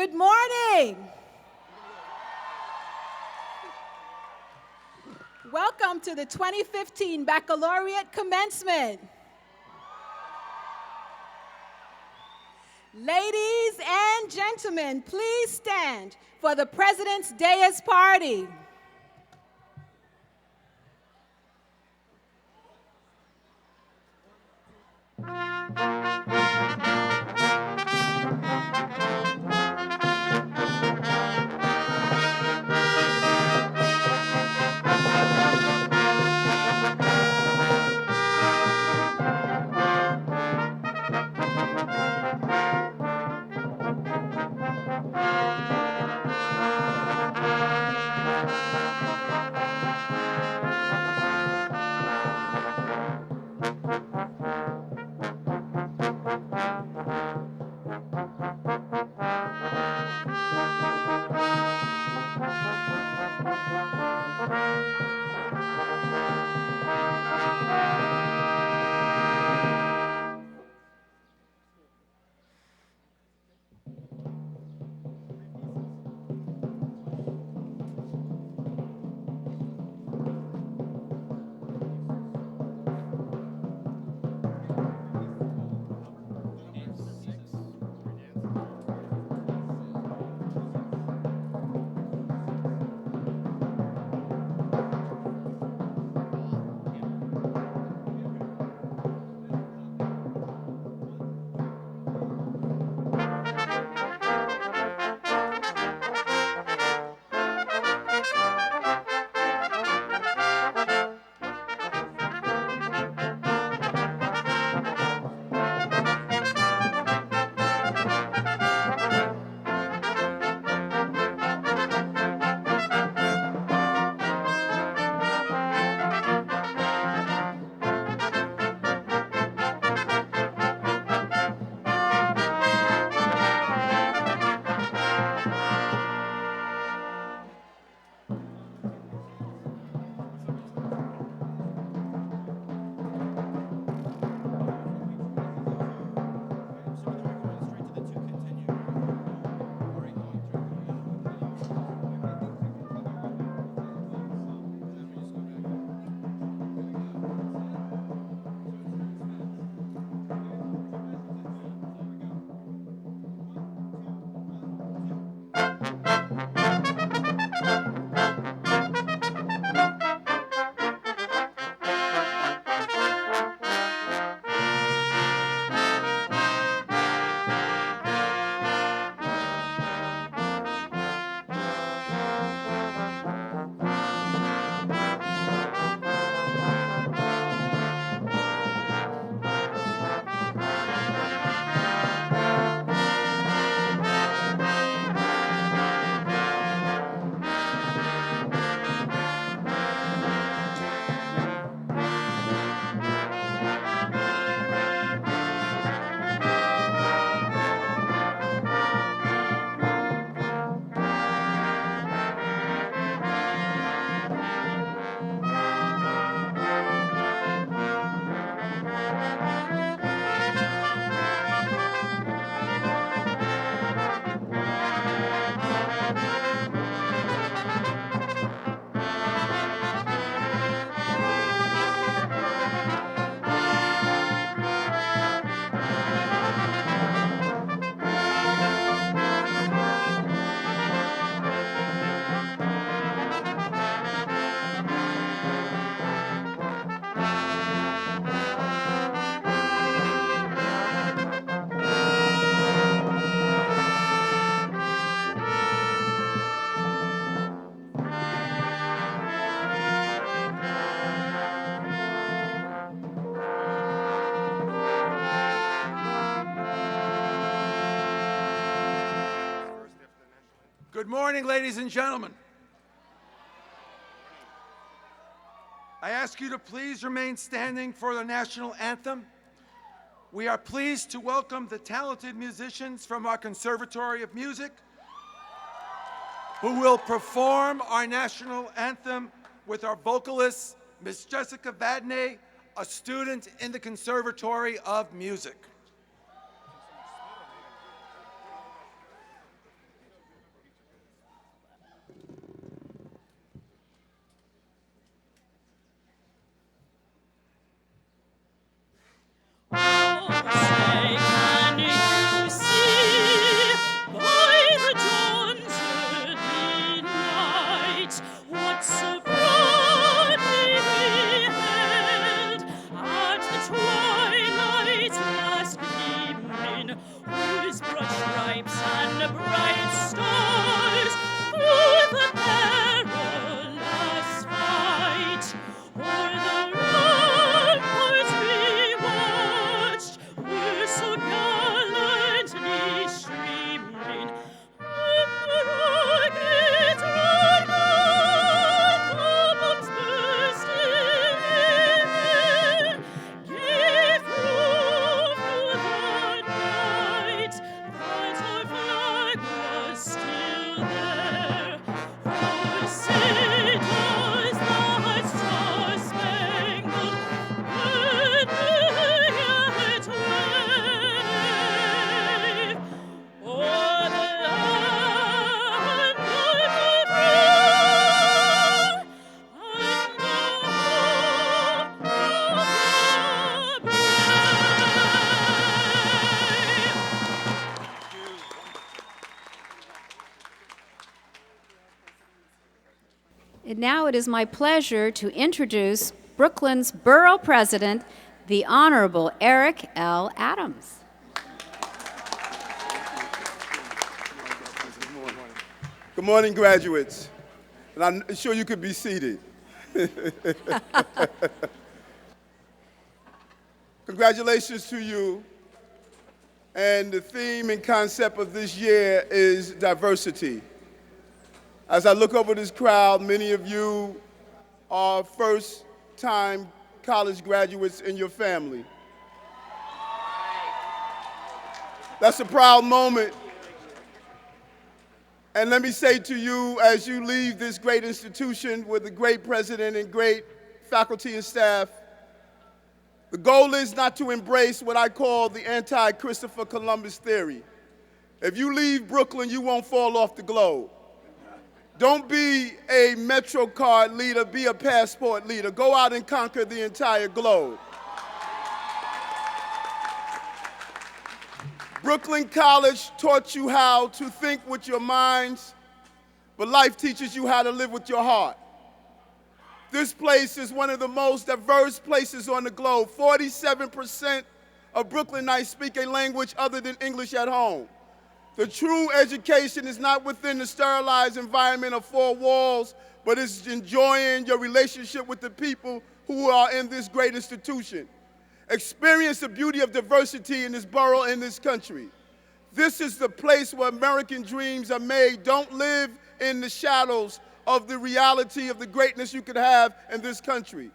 Good morning. Welcome to the 2015 Baccalaureate Commencement. Ladies and gentlemen, please stand for the President's Dais Party. Good morning, ladies and gentlemen. I ask you to please remain standing for the national anthem. We are pleased to welcome the talented musicians from our Conservatory of Music who will perform our national anthem with our vocalist, Miss Jessica Vadney, a student in the Conservatory of Music. And now it is my pleasure to introduce Brooklyn's Borough President, the Honorable Eric L. Adams. Good morning, graduates. And I'm sure you could be seated. Congratulations to you. And the theme and concept of this year is diversity. As I look over this crowd, many of you are first-time college graduates in your family. That's a proud moment. And let me say to you, as you leave this great institution with a great president and great faculty and staff, the goal is not to embrace what I call the anti-Christopher Columbus theory. If you leave Brooklyn, you won't fall off the globe. Don't be a Metro card leader, be a passport leader. Go out and conquer the entire globe. Brooklyn College taught you how to think with your minds, but life teaches you how to live with your heart. This place is one of the most diverse places on the globe. 47% of Brooklynites speak a language other than English at home. The true education is not within the sterilized environment of four walls, but it's enjoying your relationship with the people who are in this great institution. Experience the beauty of diversity in this borough, in this country. This is the place where American dreams are made. Don't live in the shadows of the reality of the greatness you could have in this country.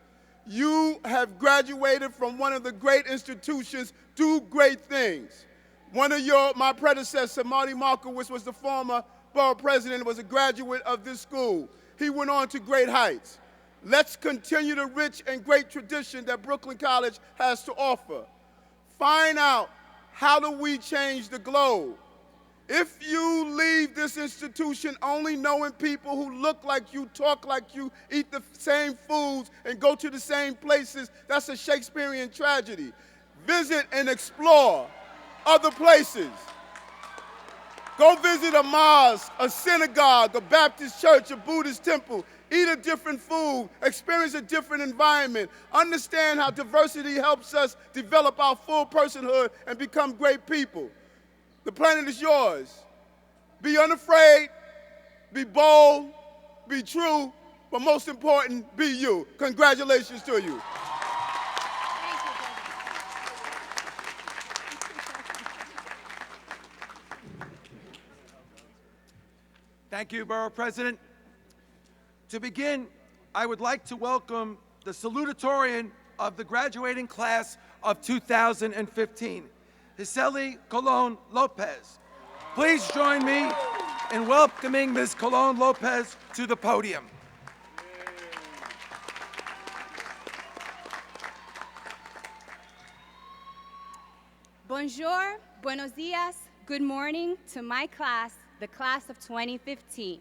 You have graduated from one of the great institutions, do great things. One of my predecessor, Marty Markowitz, was the former borough president, was a graduate of this school. He went on to great heights. Let's continue the rich and great tradition that Brooklyn College has to offer. Find out, how do we change the globe? If you leave this institution only knowing people who look like you, talk like you, eat the same foods, and go to the same places, that's a Shakespearean tragedy. Visit and explore other places. Go visit a mosque, a synagogue, a Baptist church, a Buddhist temple. Eat a different food, experience a different environment, understand how diversity helps us develop our full personhood and become great people. The planet is yours. Be unafraid, be bold, be true, but most important, be you. Congratulations to you. Thank you, Borough President. To begin, I would like to welcome the Salutatorian of the graduating class of 2015, Giseli Colon Lopez. Please join me in welcoming Ms. Colon Lopez to the podium. Bonjour, buenos dias, good morning to my class, the class of 2015.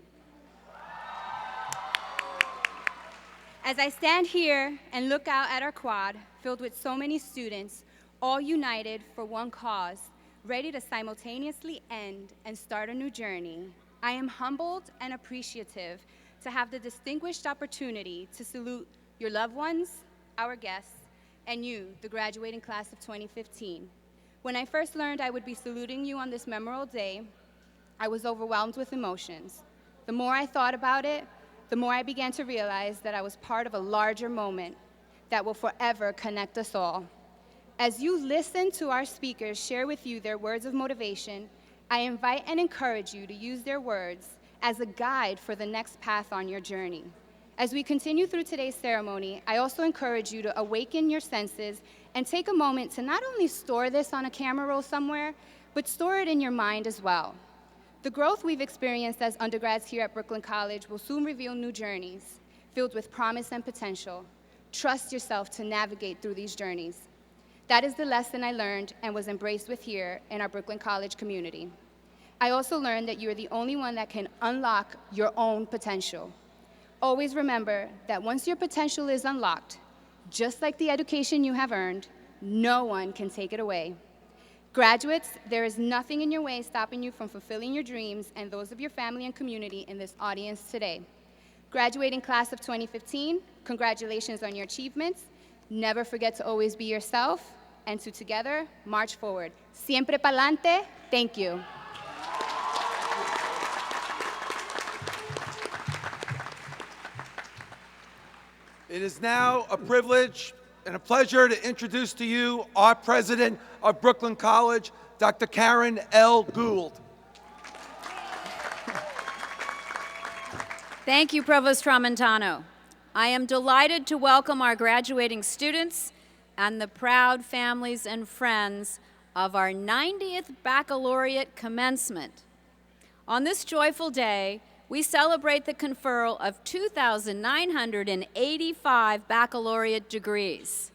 As I stand here and look out at our quad, filled with so many students, all united for one cause, ready to simultaneously end and start a new journey, I am humbled and appreciative to have the distinguished opportunity to salute your loved ones, our guests, and you, the graduating class of 2015. When I first learned I would be saluting you on this memorable day, I was overwhelmed with emotions. The more I thought about it, the more I began to realize that I was part of a larger moment that will forever connect us all. As you listen to our speakers share with you their words of motivation, I invite and encourage you to use their words as a guide for the next path on your journey. As we continue through today's ceremony, I also encourage you to awaken your senses and take a moment to not only store this on a camera roll somewhere, but store it in your mind as well. The growth we've experienced as undergrads here at Brooklyn College will soon reveal new journeys filled with promise and potential. Trust yourself to navigate through these journeys. That is the lesson I learned and was embraced with here in our Brooklyn College community. I also learned that you're the only one that can unlock your own potential. Always remember that once your potential is unlocked, just like the education you have earned, no one can take it away. Graduates, there is nothing in your way stopping you from fulfilling your dreams and those of your family and community in this audience today. Graduating class of 2015, congratulations on your achievements. Never forget to always be yourself, and to together, march forward. Siempre pa'lante. Thank you. It is now a privilege and a pleasure to introduce to you our president of Brooklyn College, Dr. Karen L. Gould. Thank you, Provost Tramontano. I am delighted to welcome our graduating students and the proud families and friends of our 90th Baccalaureate commencement. On this joyful day, we celebrate the conferral of 2,985 baccalaureate degrees.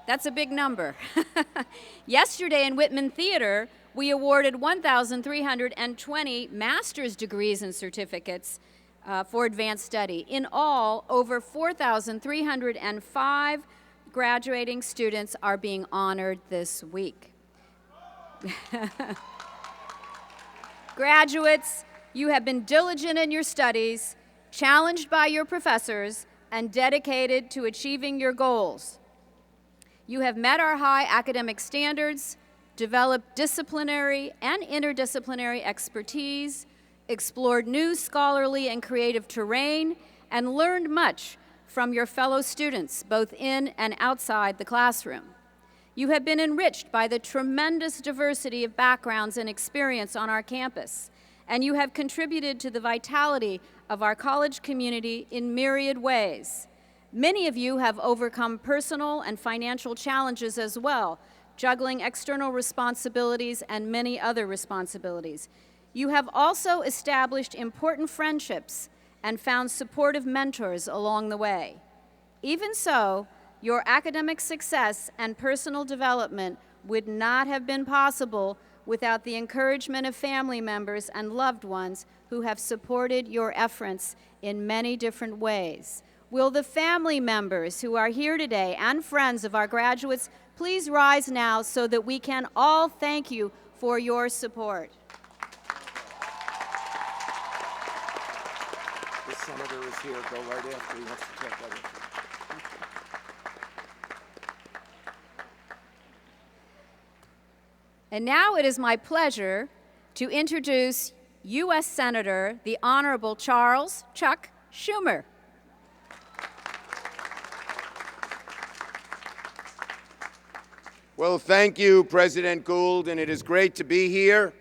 That's a big number. Yesterday in Whitman Theater, we awarded 1,320 master's degrees and certificates for advanced study. In all, over 4,305 graduating students are being honored this week. Graduates, you have been diligent in your studies, challenged by your professors, and dedicated to achieving your goals. You have met our high academic standards, developed disciplinary and interdisciplinary expertise, explored new scholarly and creative terrain, and learned much from your fellow students, both in and outside the classroom. You have been enriched by the tremendous diversity of backgrounds and experience on our campus, and you have contributed to the vitality of our college community in myriad ways. Many of you have overcome personal and financial challenges as well, juggling external responsibilities and many other responsibilities. You have also established important friendships and found supportive mentors along the way. Even so, your academic success and personal development would not have been possible without the encouragement of family members and loved ones who have supported your efforts in many different ways. Will the family members who are here today and friends of our graduates please rise now so that we can all thank you for your support. The senator is here. Go right after. He wants to talk about it. And now it is my pleasure to introduce U.S. Senator, the Honorable Charles Chuck Schumer. Well, thank you, President Gould, and it is great to be here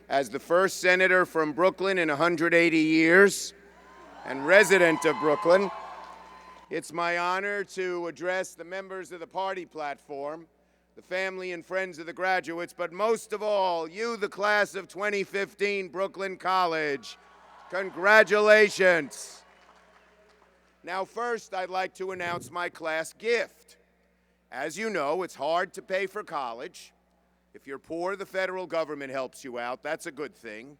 as the first senator from Brooklyn in 180 years and resident of Brooklyn. It's my honor to address the members of the party platform, the family and friends of the graduates, but most of all, you, the class of 2015 Brooklyn College. Congratulations. Now, first, I'd like to announce my class gift. As you know, it's hard to pay for college. If you're poor, the federal government helps you out. That's a good thing.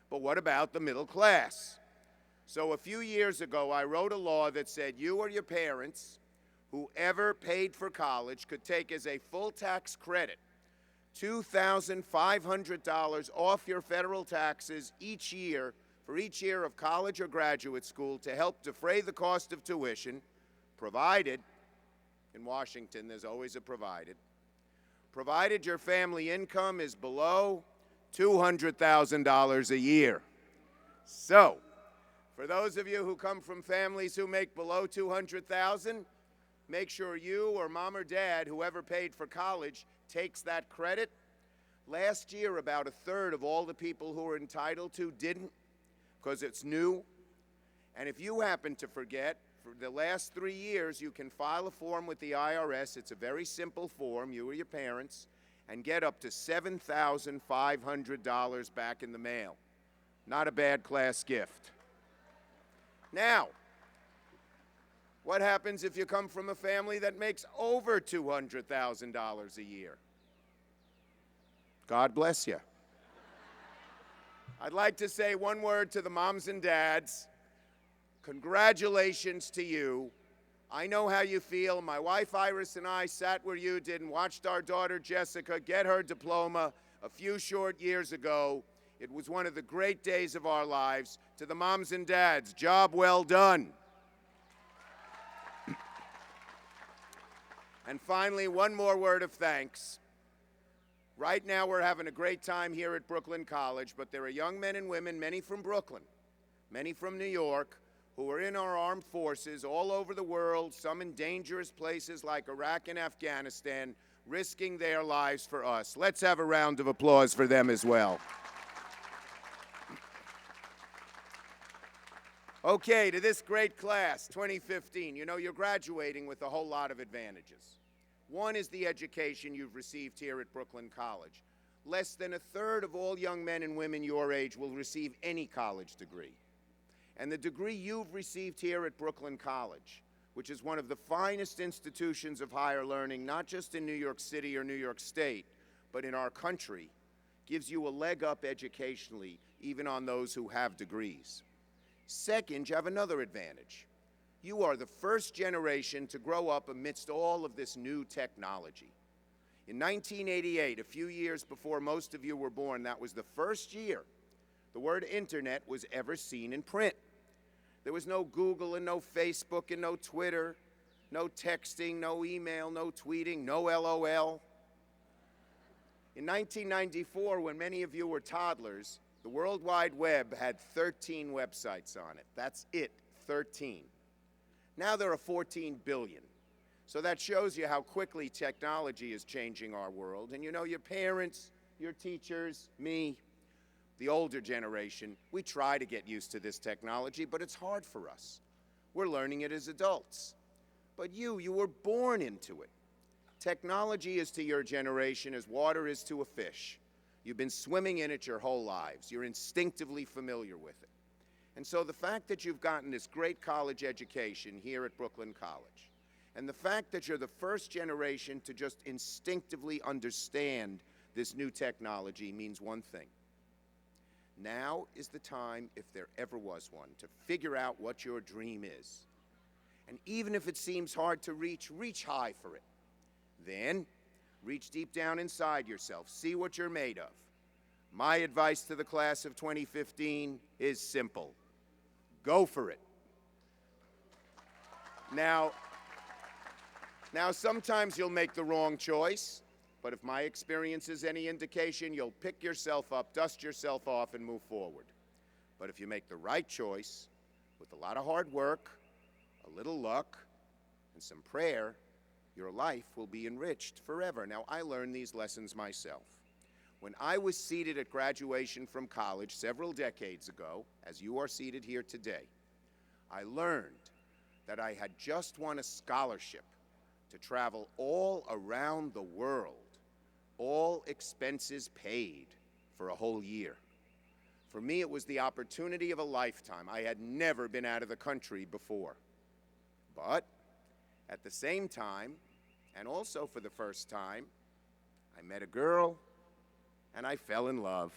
But what about the middle class? So a few years ago, I wrote a law that said you or your parents, whoever paid for college, could take as a full tax credit $2,500 off your federal taxes each year for each year of college or graduate school to help defray the cost of tuition, provided, in Washington there's always a provided your family income is below $200,000 a year. So, for those of you who come from families who make below $200,000, make sure you or mom or dad, whoever paid for college, takes that credit. Last year, about a third of all the people who were entitled to didn't, because it's new. And if you happen to forget, for the last 3 years, you can file a form with the IRS. It's a very simple form, you or your parents, and get up to $7,500 back in the mail. Not a bad class gift. Now, what happens if you come from a family that makes over $200,000 a year? God bless you. I'd like to say one word to the moms and dads. Congratulations to you. I know how you feel. My wife Iris and I sat where you did and watched our daughter Jessica get her diploma a few short years ago. It was one of the great days of our lives. To the moms and dads, job well done. And finally, one more word of thanks. Right now, we're having a great time here at Brooklyn College, but there are young men and women, many from Brooklyn, many from New York, who are in our armed forces all over the world, some in dangerous places like Iraq and Afghanistan, risking their lives for us. Let's have a round of applause for them as well. Okay, to this great class, 2015, you know you're graduating with a whole lot of advantages. One is the education you've received here at Brooklyn College. Less than a third of all young men and women your age will receive any college degree. And the degree you've received here at Brooklyn College, which is one of the finest institutions of higher learning, not just in New York City or New York State, but in our country, gives you a leg up educationally, even on those who have degrees. Second, you have another advantage. You are the first generation to grow up amidst all of this new technology. In 1988, a few years before most of you were born, that was the first year the word internet was ever seen in print. There was no Google and no Facebook and no Twitter, no texting, no email, no tweeting, no LOL. In 1994, when many of you were toddlers, the World Wide Web had 13 websites on it. That's it, 13. Now there are 14 billion. So that shows you how quickly technology is changing our world. And you know, your parents, your teachers, me, the older generation, we try to get used to this technology, but it's hard for us. We're learning it as adults. But you were born into it. Technology is to your generation as water is to a fish. You've been swimming in it your whole lives. You're instinctively familiar with it. And so the fact that you've gotten this great college education here at Brooklyn College, and the fact that you're the first generation to just instinctively understand this new technology means one thing. Now is the time, if there ever was one, to figure out what your dream is. And even if it seems hard to reach high for it. Then, reach deep down inside yourself. See what you're made of. My advice to the class of 2015 is simple. Go for it. Now, sometimes you'll make the wrong choice, but if my experience is any indication, you'll pick yourself up, dust yourself off, and move forward. But if you make the right choice, with a lot of hard work, a little luck, and some prayer, your life will be enriched forever. Now, I learned these lessons myself. When I was seated at graduation from college several decades ago, as you are seated here today, I learned that I had just won a scholarship to travel all around the world, all expenses paid, for a whole year. For me, it was the opportunity of a lifetime. I had never been out of the country before. But at the same time, and also for the first time, I met a girl and I fell in love.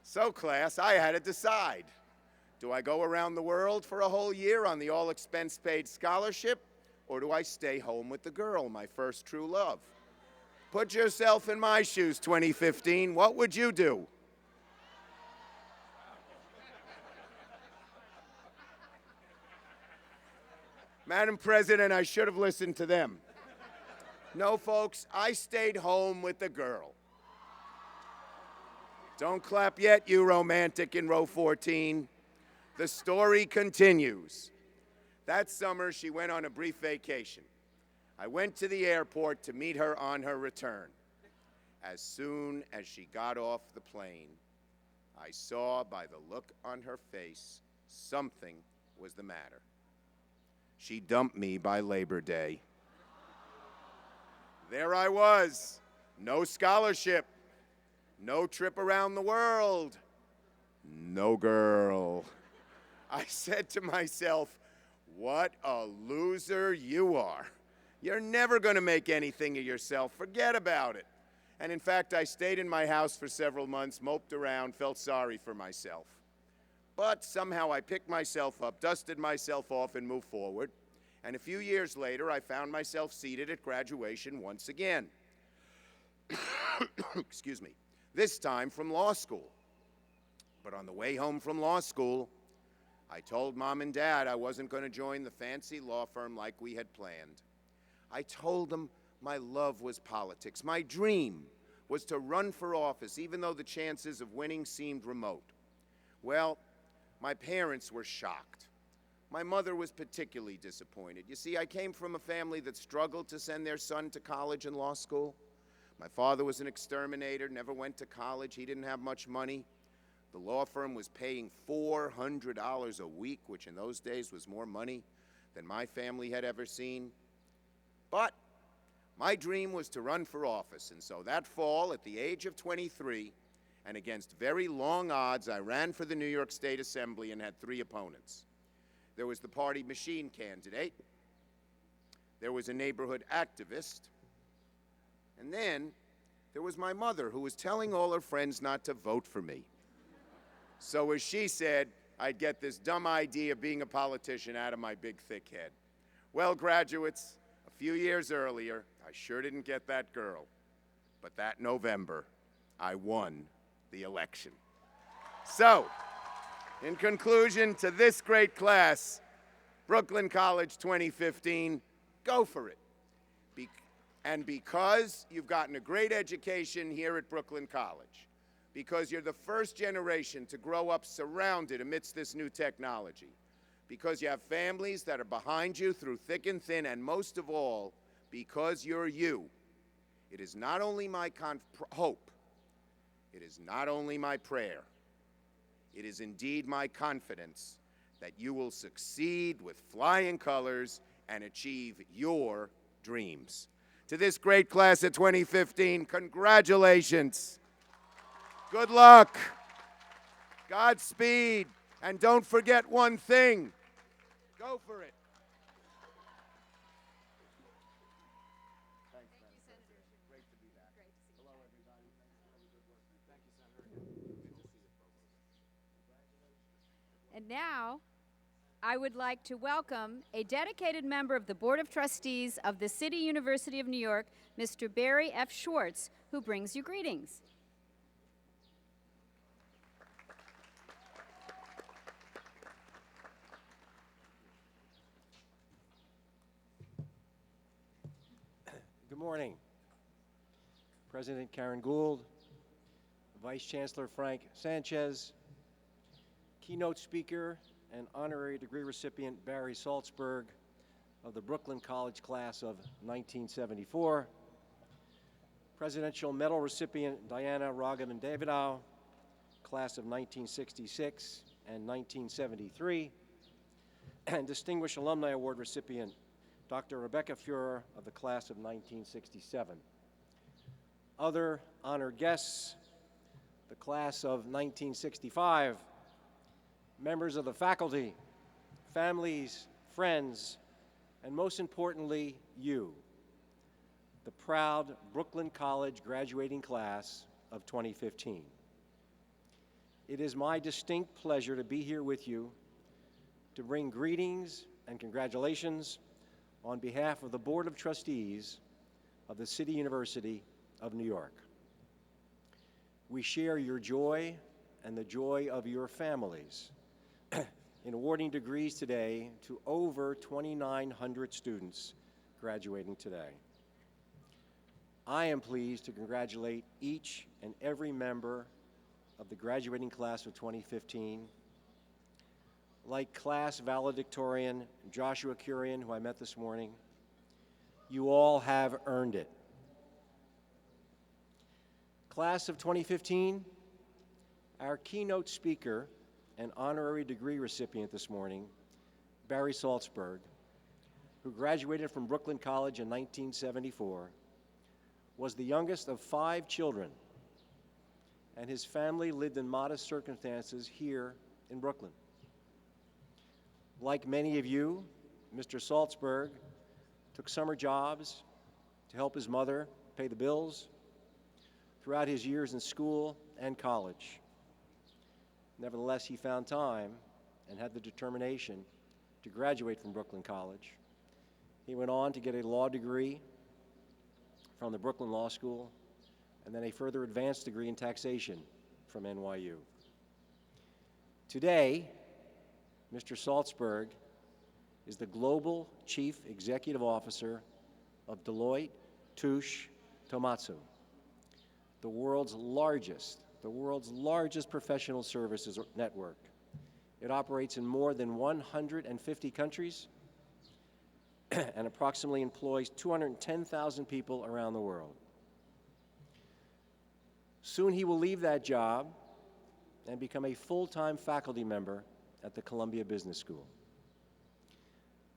So class, I had to decide. Do I go around the world for a whole year on the all-expense-paid scholarship, or do I stay home with the girl, my first true love? Put yourself in my shoes, 2015. What would you do? Madam President, I should have listened to them. No, folks, I stayed home with the girl. Don't clap yet, you romantic in row 14. The story continues. That summer, she went on a brief vacation. I went to the airport to meet her on her return. As soon as she got off the plane, I saw by the look on her face something was the matter. She dumped me by Labor Day. There I was, no scholarship, no trip around the world, no girl. I said to myself, what a loser you are. You're never going to make anything of yourself. Forget about it. And in fact, I stayed in my house for several months, moped around, felt sorry for myself. But somehow I picked myself up, dusted myself off, and moved forward. And a few years later, I found myself seated at graduation once again. excuse me, this time from law school. But on the way home from law school, I told Mom and Dad I wasn't going to join the fancy law firm like we had planned. I told them my love was politics. My dream was to run for office, even though the chances of winning seemed remote. Well, my parents were shocked. My mother was particularly disappointed. You see, I came from a family that struggled to send their son to college and law school. My father was an exterminator, never went to college. He didn't have much money. The law firm was paying $400 a week, which in those days was more money than my family had ever seen. But my dream was to run for office, and so that fall, at the age of 23, and against very long odds, I ran for the New York State Assembly and had 3 opponents. There was the party machine candidate, there was a neighborhood activist, and then there was my mother, who was telling all her friends not to vote for me. So as she said, I'd get this dumb idea of being a politician out of my big, thick head. Well, graduates, a few years earlier, I sure didn't get that girl. But that November, I won the election. So, in conclusion to this great class, Brooklyn College 2015, go for it. And because you've gotten a great education here at Brooklyn College, because you're the first generation to grow up surrounded amidst this new technology, because you have families that are behind you through thick and thin, and most of all, because you're you, it is not only my hope, it is not only my prayer, it is indeed my confidence that you will succeed with flying colors and achieve your dreams. To this great class of 2015, congratulations. Good luck, Godspeed, and don't forget one thing, go for it. Thanks, Thank you, Senator. Great to be back. Great to see you. Hello, everybody. Thanks for all the good work. Thank you, Senator. Good to see you, Provost. And now, I would like to welcome a dedicated member of the Board of Trustees of the City University of New York, Mr. Barry F. Schwartz, who brings you greetings. Good morning. President Karen Gould, Vice Chancellor Frank Sanchez, keynote speaker and honorary degree recipient Barry Salzberg of the Brooklyn College class of 1974, Presidential Medal recipient Diana Raghavan Davidow, class of 1966 and 1973, and Distinguished Alumni Award recipient Dr. Rebecca Fuhrer of the class of 1967. Other honored guests, the class of 1965, members of the faculty, families, friends, and most importantly, you, the proud Brooklyn College graduating class of 2015. It is my distinct pleasure to be here with you to bring greetings and congratulations on behalf of the Board of Trustees of the City University of New York. We share your joy and the joy of your families in awarding degrees today to over 2,900 students graduating today. I am pleased to congratulate each and every member of the graduating class of 2015. Like class valedictorian Joshua Curian, who I met this morning, you all have earned it. Class of 2015, our keynote speaker and honorary degree recipient this morning, Barry Salzberg, who graduated from Brooklyn College in 1974, was the youngest of 5 children, and his family lived in modest circumstances here in Brooklyn. Like many of you, Mr. Salzberg took summer jobs to help his mother pay the bills throughout his years in school and college. Nevertheless, he found time and had the determination to graduate from Brooklyn College. He went on to get a law degree from the Brooklyn Law School and then a further advanced degree in taxation from NYU. Today, Mr. Salzberg is the Global Chief Executive Officer of Deloitte Touche Tohmatsu, the world's largest professional services network. It operates in more than 150 countries and approximately employs 210,000 people around the world. Soon he will leave that job and become a full-time faculty member at the Columbia Business School.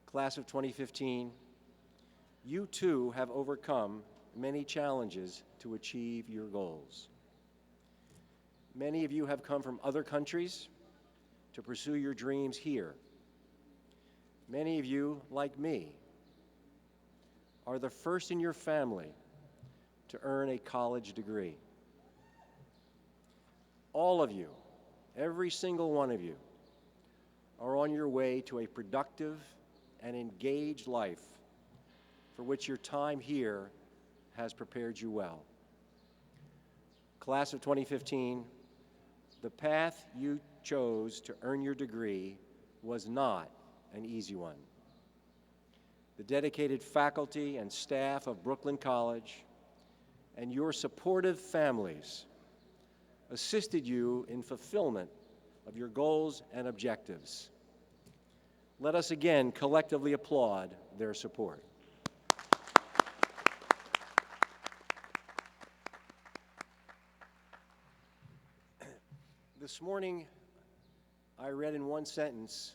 Class of 2015, you too have overcome many challenges to achieve your goals. Many of you have come from other countries to pursue your dreams here. Many of you, like me, are the first in your family to earn a college degree. All of you, every single one of you, are on your way to a productive and engaged life for which your time here has prepared you well. Class of 2015, the path you chose to earn your degree was not an easy one. The dedicated faculty and staff of Brooklyn College and your supportive families assisted you in fulfillment of your goals and objectives. Let us again collectively applaud their support. This morning, I read in one sentence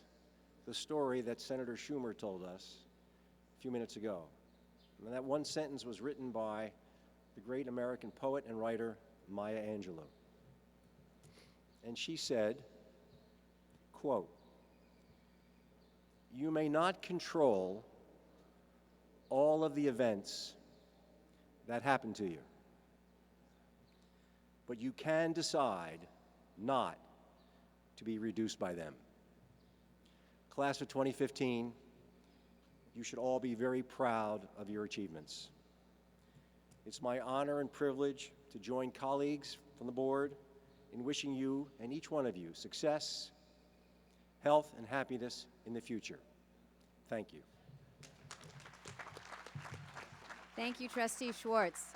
the story that Senator Schumer told us a few minutes ago. And that one sentence was written by the great American poet and writer Maya Angelou. And she said, quote, "You may not control all of the events that happen to you, but you can decide not to be reduced by them." Class of 2015, you should all be very proud of your achievements. It's my honor and privilege to join colleagues from the board in wishing you and each one of you success, health, and happiness in the future. Thank you. Thank you, Trustee Schwartz.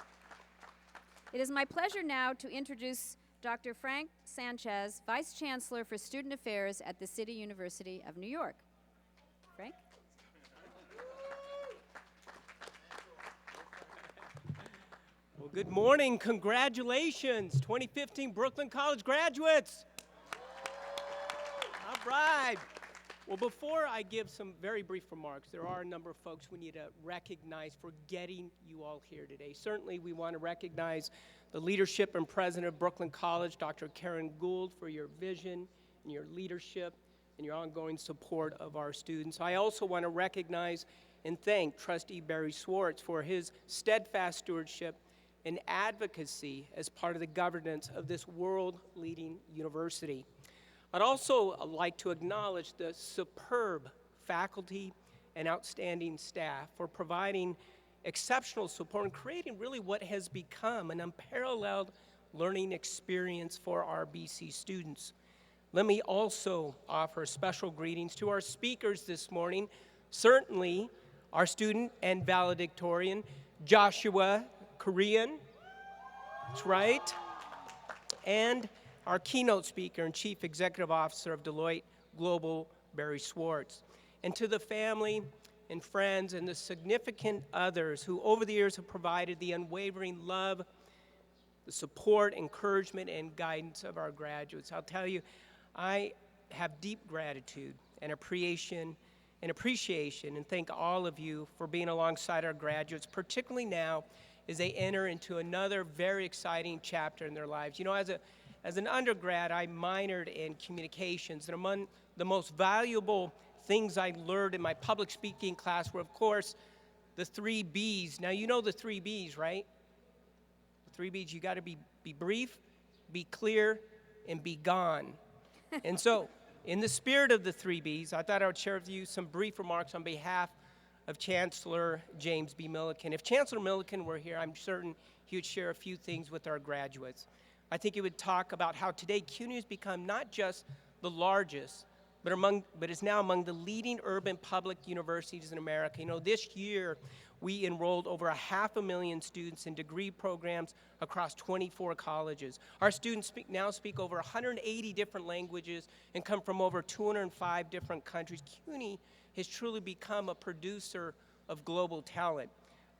It is my pleasure now to introduce Dr. Frank Sanchez, Vice Chancellor for Student Affairs at the City University of New York. Frank? Well, good morning. Congratulations, 2015 Brooklyn College graduates. All right. Well, before I give some very brief remarks, there are a number of folks we need to recognize for getting you all here today. Certainly, we want to recognize the leadership and president of Brooklyn College, Dr. Karen Gould, for your vision and your leadership and your ongoing support of our students. I also want to recognize and thank Trustee Barry Schwartz for his steadfast stewardship and advocacy as part of the governance of this world-leading university. I'd also like to acknowledge the superb faculty and outstanding staff for providing exceptional support and creating really what has become an unparalleled learning experience for our BC students. Let me also offer special greetings to our speakers this morning, certainly our student and valedictorian, Joshua Korean, that's right, and our keynote speaker and Chief Executive Officer of Deloitte Global, Barry Schwartz. And to the family and friends and the significant others who over the years have provided the unwavering love, the support, encouragement, and guidance of our graduates. I'll tell you, I have deep gratitude and appreciation and thank all of you for being alongside our graduates, particularly now as they enter into another very exciting chapter in their lives. You know, as an undergrad, I minored in communications, and among the most valuable things I learned in my public speaking class were, of course, the 3 B's. Now, you know the 3 B's, right? The 3 B's, you gotta be brief, be clear, and be gone. And so, in the spirit of the 3 B's, I thought I would share with you some brief remarks on behalf of Chancellor James B. Milliken. If Chancellor Milliken were here, I'm certain he would share a few things with our graduates. I think he would talk about how today CUNY has become not just the largest, but is now among the leading urban public universities in America. You know, this year we enrolled over 500,000 students in degree programs across 24 colleges. Our students now speak over 180 different languages and come from over 205 different countries. CUNY has truly become a producer of global talent.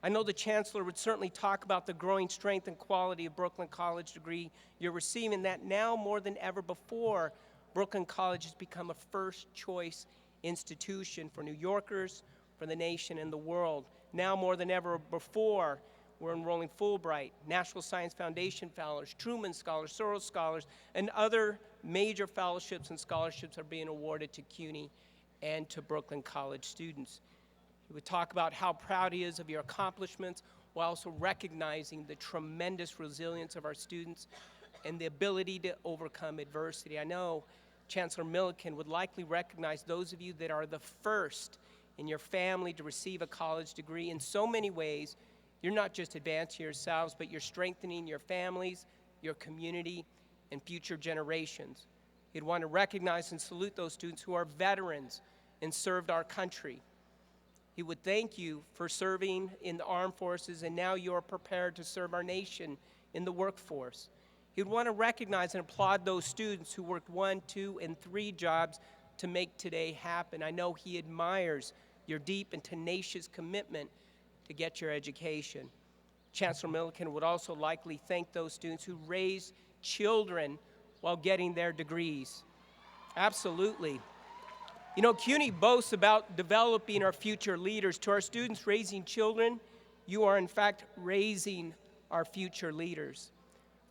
I know the Chancellor would certainly talk about the growing strength and quality of Brooklyn College degree you're receiving, that now more than ever before, Brooklyn College has become a first choice institution for New Yorkers, for the nation and the world. Now more than ever before, we're enrolling Fulbright, National Science Foundation Fellows, Truman Scholars, Soros Scholars, and other major fellowships and scholarships are being awarded to CUNY and to Brooklyn College students. He would talk about how proud he is of your accomplishments while also recognizing the tremendous resilience of our students and the ability to overcome adversity. I know Chancellor Milliken would likely recognize those of you that are the first in your family to receive a college degree. In so many ways, you're not just advancing yourselves, but you're strengthening your families, your community, and future generations. He'd want to recognize and salute those students who are veterans and served our country. He would thank you for serving in the armed forces, and now you're prepared to serve our nation in the workforce. He would want to recognize and applaud those students who worked 1, 2, and 3 jobs to make today happen. I know he admires your deep and tenacious commitment to get your education. Chancellor Milliken would also likely thank those students who raised children while getting their degrees. Absolutely. You know, CUNY boasts about developing our future leaders. To our students raising children, you are in fact raising our future leaders.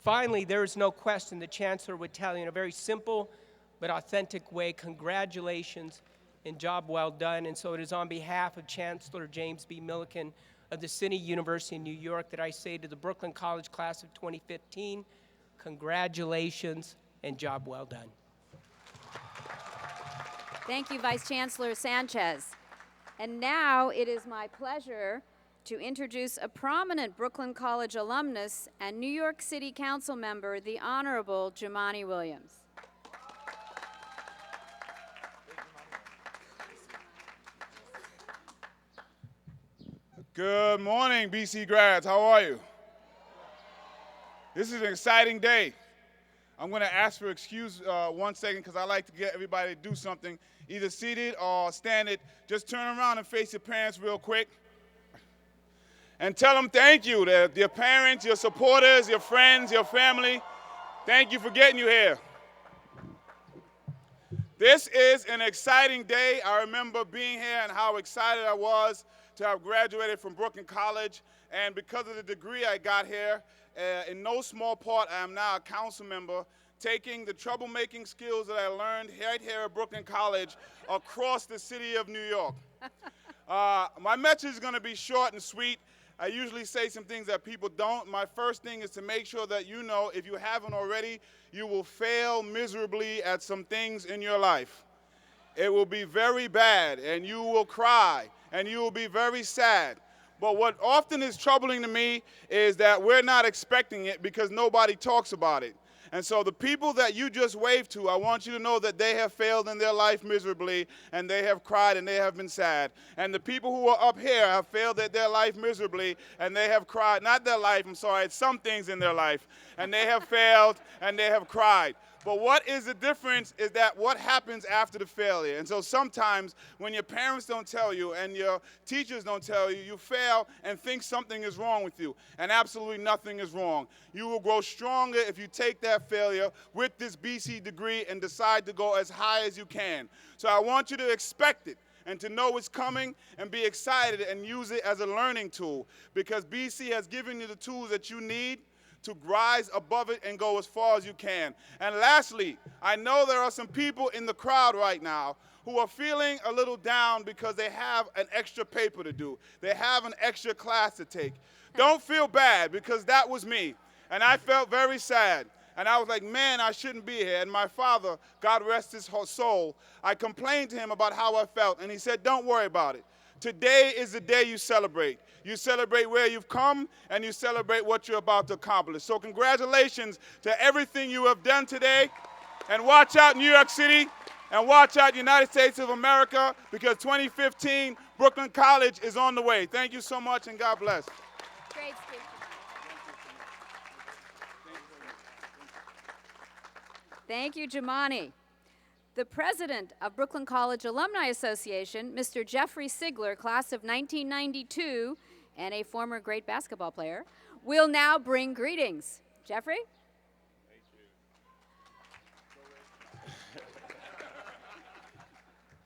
Finally, there is no question the Chancellor would tell you in a very simple but authentic way, congratulations and job well done. And so it is on behalf of Chancellor James B. Milliken of the City University of New York that I say to the Brooklyn College class of 2015, congratulations and job well done. Thank you, Vice Chancellor Sanchez. And now it is my pleasure to introduce a prominent Brooklyn College alumnus and New York City Council member, the Honorable Jumaane Williams. Good morning, BC grads. How are you? This is an exciting day. I'm going to ask for excuse 1 second because I like to get everybody to do something, either seated or standing. Just turn around and face your parents real quick and tell them thank you. Your parents, your supporters, your friends, your family, thank you for getting you here. This is an exciting day. I remember being here and how excited I was to have graduated from Brooklyn College. And because of the degree I got here, in no small part, I am now a council member, taking the troublemaking skills that I learned right here at Brooklyn College across the city of New York. My message is going to be short and sweet. I usually say some things that people don't. My first thing is to make sure that you know, if you haven't already, you will fail miserably at some things in your life. It will be very bad, and you will cry, and you will be very sad. But what often is troubling to me is that we're not expecting it because nobody talks about it. And so the people that you just waved to, I want you to know that they have failed in their life miserably, and they have cried, and they have been sad. And the people who are up here have failed at their life miserably, and they have cried. Not their life, I'm sorry, it's some things in their life. And they have failed, and they have cried. But what is the difference is that what happens after the failure. And so sometimes when your parents don't tell you and your teachers don't tell you, you fail and think something is wrong with you. And absolutely nothing is wrong. You will grow stronger if you take that failure with this BC degree and decide to go as high as you can. So I want you to expect it and to know it's coming and be excited and use it as a learning tool, because BC has given you the tools that you need to rise above it and go as far as you can. And lastly, I know there are some people in the crowd right now who are feeling a little down because they have an extra paper to do. They have an extra class to take. Don't feel bad, because that was me. And I felt very sad. And I was like, man, I shouldn't be here. And my father, God rest his soul, I complained to him about how I felt. And he said, don't worry about it. Today is the day you celebrate. You celebrate where you've come, and you celebrate what you're about to accomplish. So congratulations to everything you have done today. And watch out, New York City, and watch out, United States of America, because 2015 Brooklyn College is on the way. Thank you so much, and God bless. Great speech. Thank you, Jumani. The president of Brooklyn College Alumni Association, Mr. Jeffrey Sigler, class of 1992, and a former great basketball player, will now bring greetings. Jeffrey?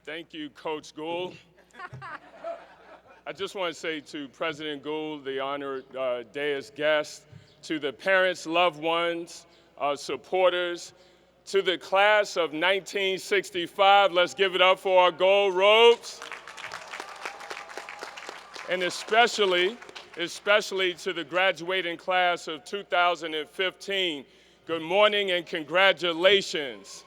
Thank you, Coach Gould. I just want to say to President Gould, the honored dais guest, to the parents, loved ones, supporters, to the class of 1965, let's give it up for our gold robes. And especially to the graduating class of 2015, good morning and congratulations.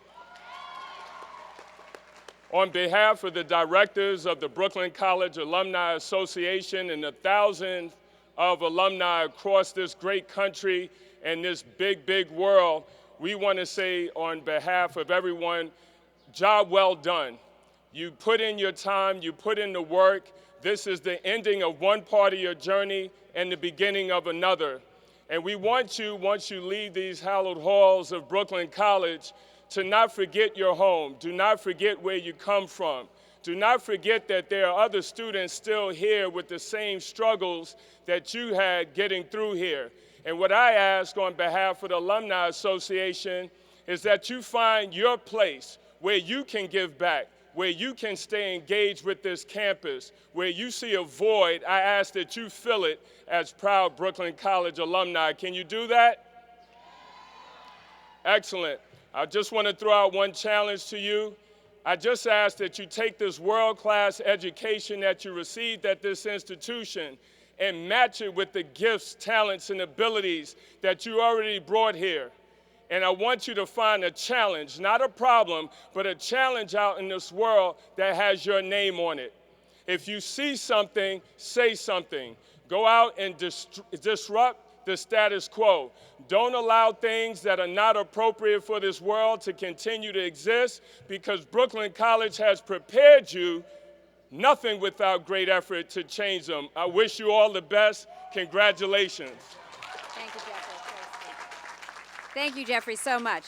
On behalf of the directors of the Brooklyn College Alumni Association and the thousands of alumni across this great country and this big, big world, we want to say on behalf of everyone, job well done. You put in your time, you put in the work. This is the ending of one part of your journey and the beginning of another. And we want you, once you leave these hallowed halls of Brooklyn College, to not forget your home. Do not forget where you come from. Do not forget that there are other students still here with the same struggles that you had getting through here. And what I ask on behalf of the Alumni Association is that you find your place where you can give back, where you can stay engaged with this campus, where you see a void. I ask that you fill it as proud Brooklyn College alumni. Can you do that? Excellent. I just want to throw out one challenge to you. I just ask that you take this world-class education that you received at this institution and match it with the gifts, talents, and abilities that you already brought here. And I want you to find a challenge, not a problem, but a challenge out in this world that has your name on it. If you see something, say something. Go out and disrupt the status quo. Don't allow things that are not appropriate for this world to continue to exist, because Brooklyn College has prepared you, nothing without great effort, to change them. I wish you all the best. Congratulations. Thank you, Jeffrey. Thank you, Jeffrey, so much.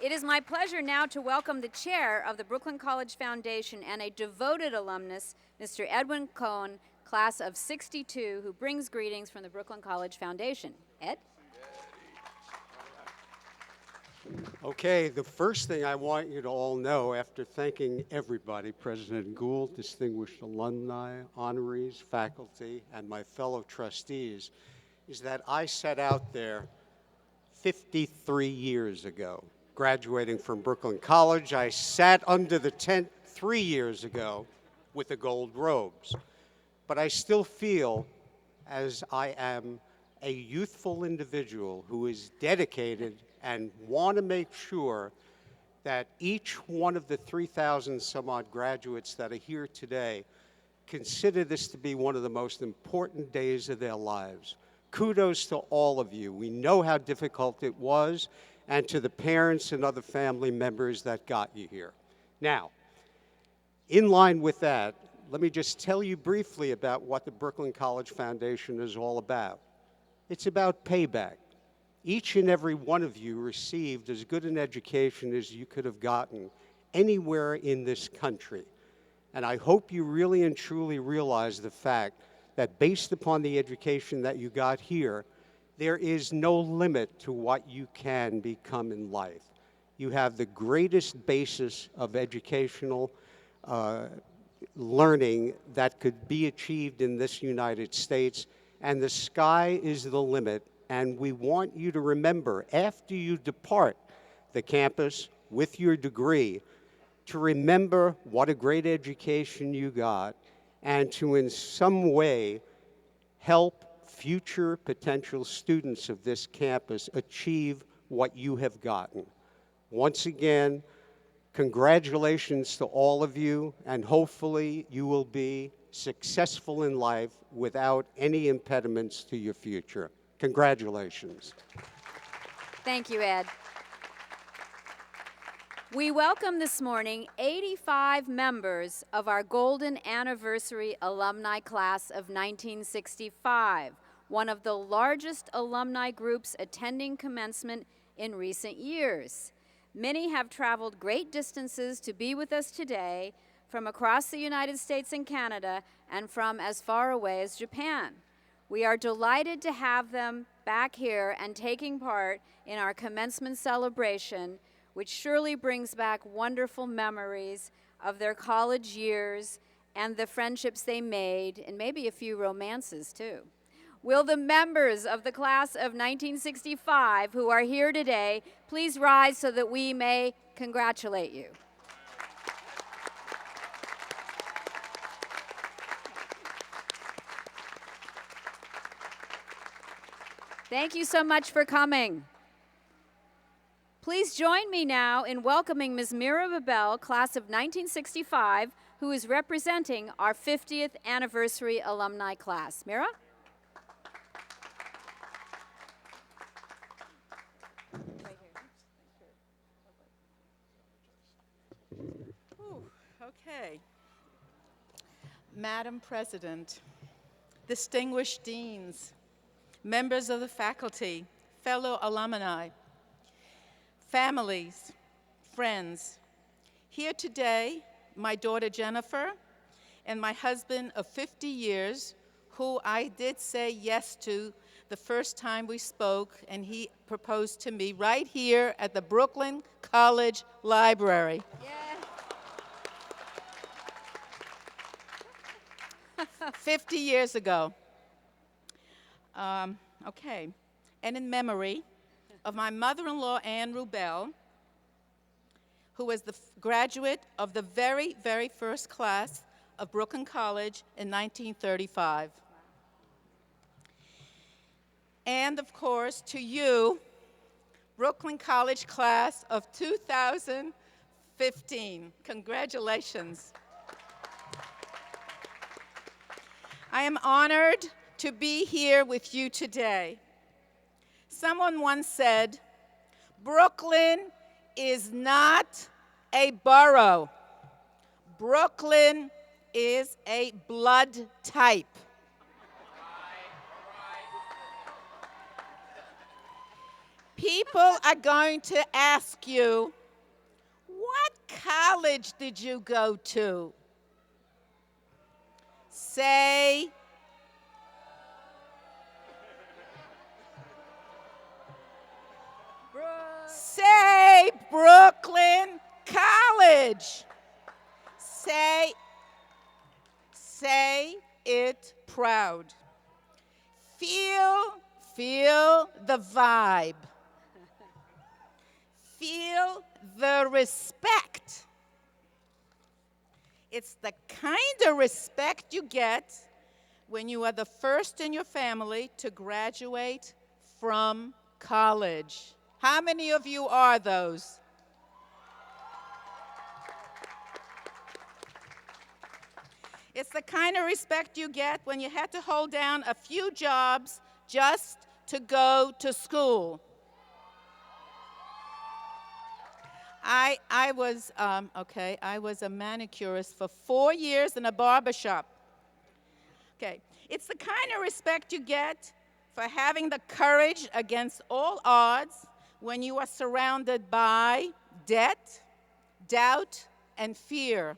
It is my pleasure now to welcome the chair of the Brooklyn College Foundation and a devoted alumnus, Mr. Edwin Cohen, class of 62, who brings greetings from the Brooklyn College Foundation. Ed? Okay, the first thing I want you to all know, after thanking everybody, President Gould, distinguished alumni, honorees, faculty, and my fellow trustees, is that I set out there 53 years ago. Graduating from Brooklyn College, I sat under the tent 3 years ago with the gold robes. But I still feel as I am a youthful individual who is dedicated and want to make sure that each one of the 3,000 some odd graduates that are here today consider this to be one of the most important days of their lives. Kudos to all of you. We know how difficult it was, and to the parents and other family members that got you here. Now, in line with that, let me just tell you briefly about what the Brooklyn College Foundation is all about. It's about payback. Each and every one of you received as good an education as you could have gotten anywhere in this country. And I hope you really and truly realize the fact that based upon the education that you got here, there is no limit to what you can become in life. You have the greatest basis of educational learning that could be achieved in this United States, and the sky is the limit. And we want you to remember, after you depart the campus with your degree, to remember what a great education you got, and to in some way help future potential students of this campus achieve what you have gotten. Once again, congratulations to all of you, and hopefully you will be successful in life without any impediments to your future. Congratulations. Thank you, Ed. We welcome this morning 85 members of our Golden Anniversary Alumni Class of 1965, one of the largest alumni groups attending commencement in recent years. Many have traveled great distances to be with us today from across the United States and Canada and from as far away as Japan. We are delighted to have them back here and taking part in our commencement celebration, which surely brings back wonderful memories of their college years and the friendships they made, and maybe a few romances too. Will the members of the class of 1965 who are here today please rise so that we may congratulate you? Thank you so much for coming. Please join me now in welcoming Ms. Mira Babel, class of 1965, who is representing our 50th anniversary alumni class. Mira? Okay. Madam President, distinguished deans, members of the faculty, fellow alumni, families, friends, here today, my daughter Jennifer and my husband of 50 years, who I did say yes to the first time we spoke, and he proposed to me right here at the Brooklyn College Library. Yeah. 50 years ago. Okay. And in memory of my mother-in-law, Ann Rubel, who was the graduate of the very, very first class of Brooklyn College in 1935. And of course, to you, Brooklyn College class of 2015. Congratulations. I am honored to be here with you today. Someone once said, Brooklyn is not a borough. Brooklyn is a blood type. People are going to ask you, what college did you go to? Say Brooklyn College. Say it proud. Feel the vibe. Feel the respect. It's the kind of respect you get when you are the first in your family to graduate from college. How many of you are those? It's the kind of respect you get when you had to hold down a few jobs just to go to school. I was a manicurist for 4 years in a barbershop. Okay, it's the kind of respect you get for having the courage against all odds when you are surrounded by debt, doubt, and fear.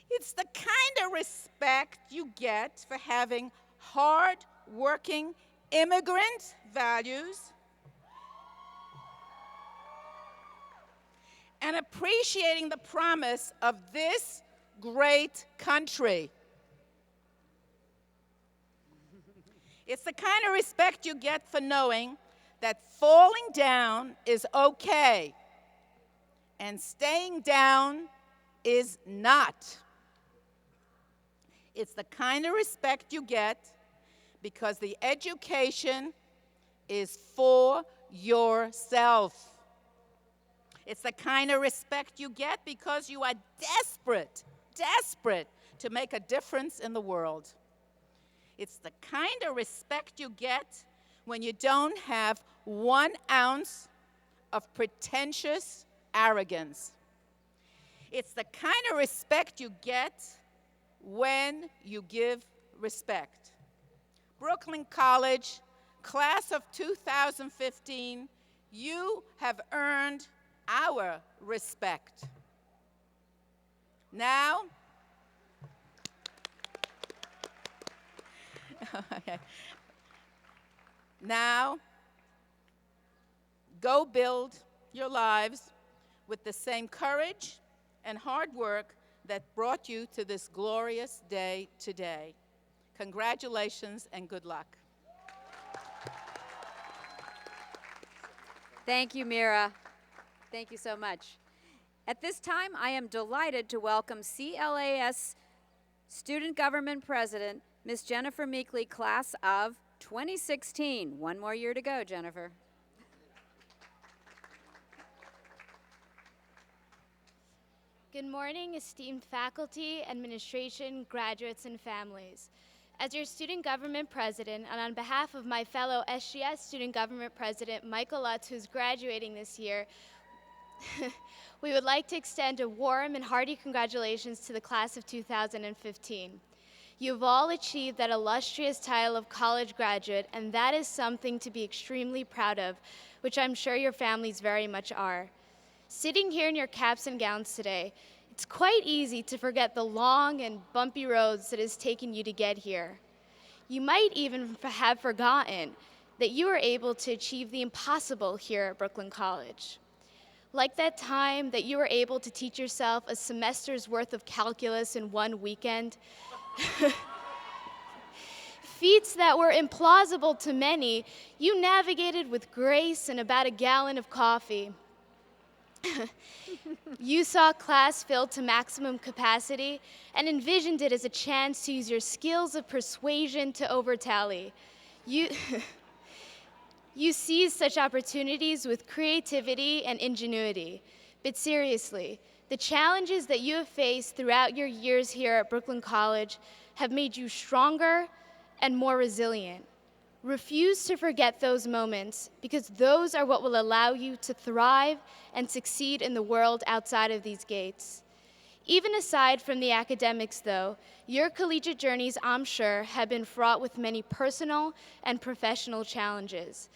It's the kind of respect you get for having hard-working immigrant values and appreciating the promise of this great country. It's the kind of respect you get for knowing that falling down is okay and staying down is not. It's the kind of respect you get because the education is for yourself. It's the kind of respect you get because you are desperate to make a difference in the world. It's the kind of respect you get when you don't have 1 ounce of pretentious arrogance. It's the kind of respect you get when you give respect. Brooklyn College, class of 2015, you have earned our respect. Now, now, go build your lives with the same courage and hard work that brought you to this glorious day today. Congratulations and good luck. Thank you, Mira. Thank you so much. At this time, I am delighted to welcome CLAS Student Government President, Ms. Jennifer Meekley, class of 2016. One more year to go, Jennifer. Good morning, esteemed faculty, administration, graduates, and families. As your Student Government President, and on behalf of my fellow SGS Student Government President, Michael Lutz, who's graduating this year, we would like to extend a warm and hearty congratulations to the class of 2015. You've all achieved that illustrious title of college graduate, and that is something to be extremely proud of, which I'm sure your families very much are. Sitting here in your caps and gowns today, it's quite easy to forget the long and bumpy roads that has taken you to get here. You might even have forgotten that you were able to achieve the impossible here at Brooklyn College. Like that time that you were able to teach yourself a semester's worth of calculus in one weekend. Feats that were implausible to many, you navigated with grace and about a gallon of coffee. You saw class filled to maximum capacity and envisioned it as a chance to use your skills of persuasion to overtally. You seized such opportunities with creativity and ingenuity. But seriously, the challenges that you have faced throughout your years here at Brooklyn College have made you stronger and more resilient. Refuse to forget those moments, because those are what will allow you to thrive and succeed in the world outside of these gates. Even aside from the academics, though, your collegiate journeys, I'm sure, have been fraught with many personal and professional challenges.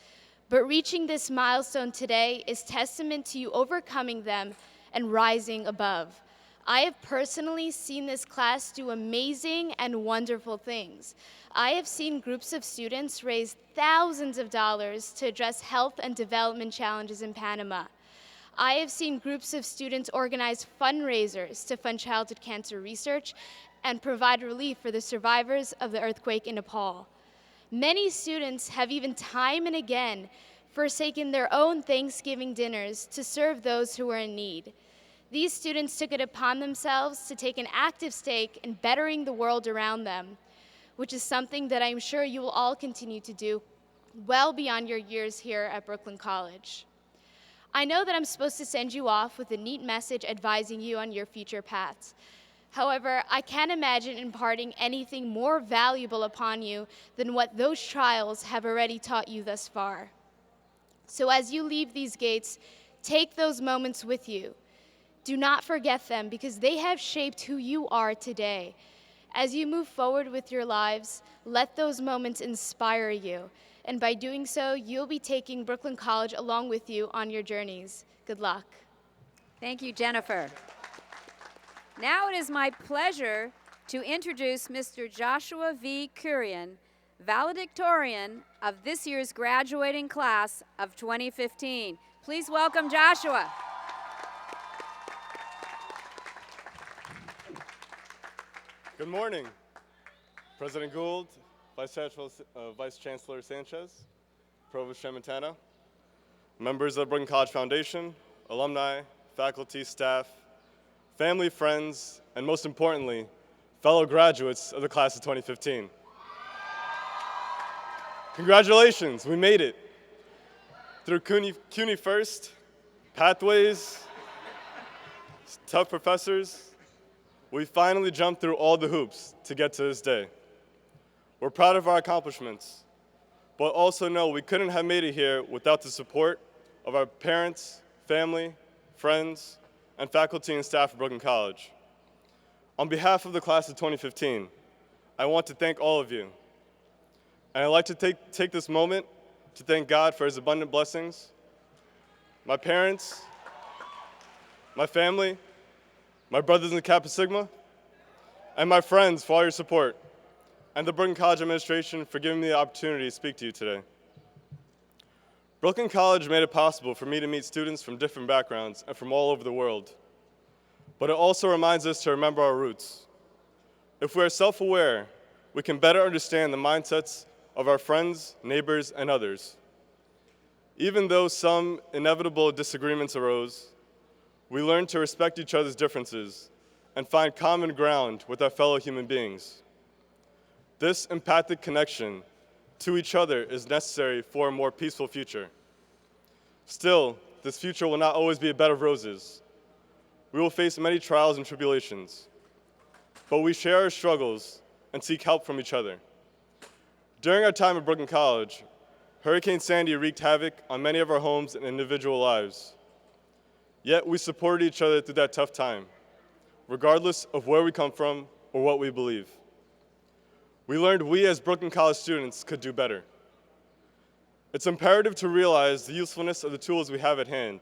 But reaching this milestone today is testament to you overcoming them and rising above. I have personally seen this class do amazing and wonderful things. I have seen groups of students raise thousands of dollars to address health and development challenges in Panama. I have seen groups of students organize fundraisers to fund childhood cancer research and provide relief for the survivors of the earthquake in Nepal. Many students have even time and again forsaken their own Thanksgiving dinners to serve those who are in need. These students took it upon themselves to take an active stake in bettering the world around them, which is something that I'm sure you will all continue to do well beyond your years here at Brooklyn College. I know that I'm supposed to send you off with a neat message advising you on your future paths. However, I can't imagine imparting anything more valuable upon you than what those trials have already taught you thus far. So as you leave these gates, take those moments with you. Do not forget them, because they have shaped who you are today. As you move forward with your lives, let those moments inspire you. And by doing so, you'll be taking Brooklyn College along with you on your journeys. Good luck. Thank you, Jennifer. Now it is my pleasure to introduce Mr. Joshua V. Kurian, Valedictorian of this year's graduating class of 2015. Please welcome Joshua. Good morning, President Gould, Vice Chancellor Sanchez, Provost Tramontano, members of the Brooklyn College Foundation, alumni, faculty, staff, family, friends, and most importantly, fellow graduates of the class of 2015. Congratulations, we made it. Through CUNY First, pathways, tough professors, We finally jumped through all the hoops to get to this day. We're proud of our accomplishments, but also know we couldn't have made it here without the support of our parents, family, friends, and faculty and staff at Brooklyn College. On behalf of the class of 2015, I want to thank all of you. And I'd like to take this moment to thank God for his abundant blessings, my parents, my family, my brothers in Kappa Sigma, and my friends for all your support, and the Brooklyn College administration for giving me the opportunity to speak to you today. Brooklyn College made it possible for me to meet students from different backgrounds and from all over the world. But it also reminds us to remember our roots. If we are self-aware, we can better understand the mindsets of our friends, neighbors, and others. Even though some inevitable disagreements arose, we learned to respect each other's differences and find common ground with our fellow human beings. This empathic connection to each other is necessary for a more peaceful future. Still, this future will not always be a bed of roses. We will face many trials and tribulations, but we share our struggles and seek help from each other. During our time at Brooklyn College, Hurricane Sandy wreaked havoc on many of our homes and individual lives. Yet we supported each other through that tough time, regardless of where we come from or what we believe. We learned we as Brooklyn College students could do better. It's imperative to realize the usefulness of the tools we have at hand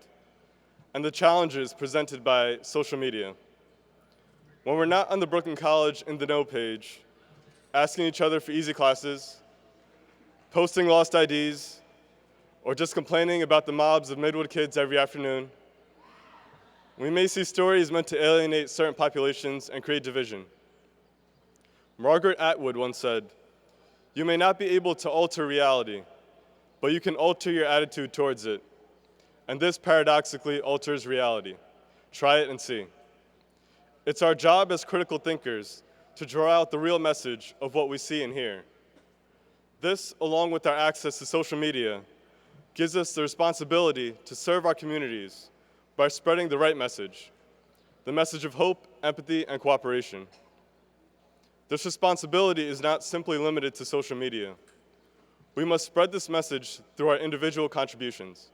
and the challenges presented by social media. When we're not on the Brooklyn College in the know page, asking each other for easy classes, posting lost IDs, or just complaining about the mobs of Midwood kids every afternoon, we may see stories meant to alienate certain populations and create division. Margaret Atwood once said, "You may not be able to alter reality, but you can alter your attitude towards it. And this paradoxically alters reality. Try it and see." It's our job as critical thinkers to draw out the real message of what we see and hear. This, along with our access to social media, gives us the responsibility to serve our communities by spreading the right message, the message of hope, empathy, and cooperation. This responsibility is not simply limited to social media. We must spread this message through our individual contributions.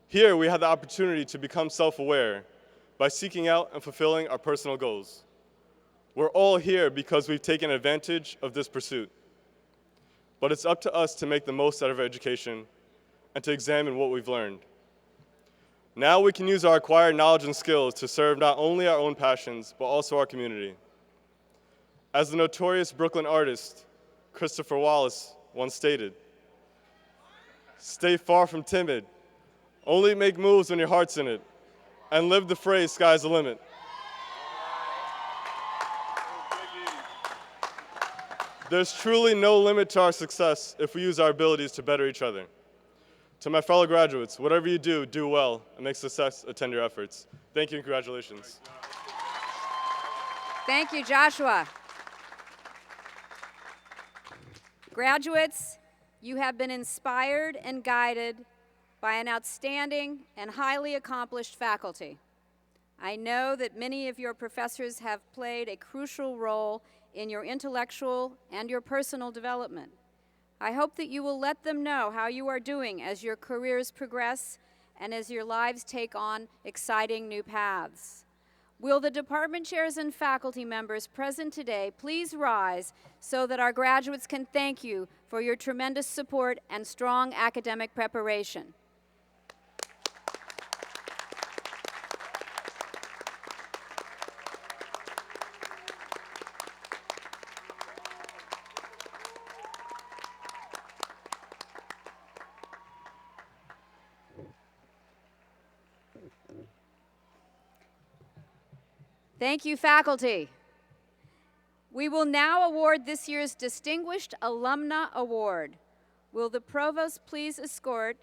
Here, we have the opportunity to become self-aware by seeking out and fulfilling our personal goals. We're all here because we've taken advantage of this pursuit. But it's up to us to make the most out of our education and to examine what we've learned. Now we can use our acquired knowledge and skills to serve not only our own passions, but also our community. As the notorious Brooklyn artist, Christopher Wallace, once stated, "Stay far from timid. Only make moves when your heart's in it. And live the phrase, sky's the limit." There's truly no limit to our success if we use our abilities to better each other. To my fellow graduates, whatever you do, do well, and make success attend your efforts. Thank you and congratulations. Thank you, Joshua. Graduates, you have been inspired and guided by an outstanding and highly accomplished faculty. I know that many of your professors have played a crucial role in your intellectual and your personal development. I hope that you will let them know how you are doing as your careers progress and as your lives take on exciting new paths. Will the department chairs and faculty members present today please rise so that our graduates can thank you for your tremendous support and strong academic preparation. Thank you, faculty. We will now award this year's Distinguished Alumna Award. Will the provost please escort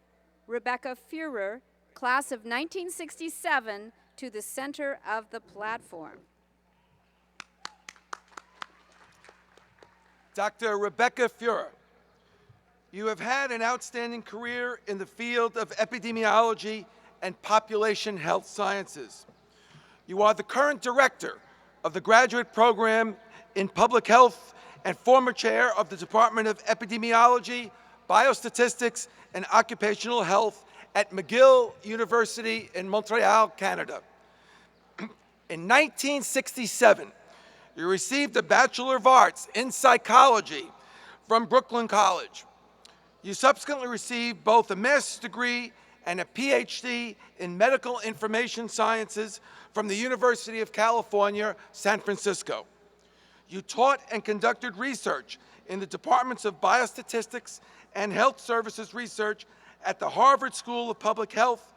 Rebecca Führer, class of 1967, to the center of the platform. Dr. Rebecca Führer, you have had an outstanding career in the field of epidemiology and population health sciences. You are the current director of the graduate program in public health and former chair of the Department of Epidemiology, Biostatistics, and Occupational Health at McGill University in Montreal, Canada. In 1967, you received a Bachelor of Arts in Psychology from Brooklyn College. You subsequently received both a master's degree and a PhD in Medical Information Sciences from the University of California, San Francisco. You taught and conducted research in the departments of Biostatistics and Health Services Research at the Harvard School of Public Health,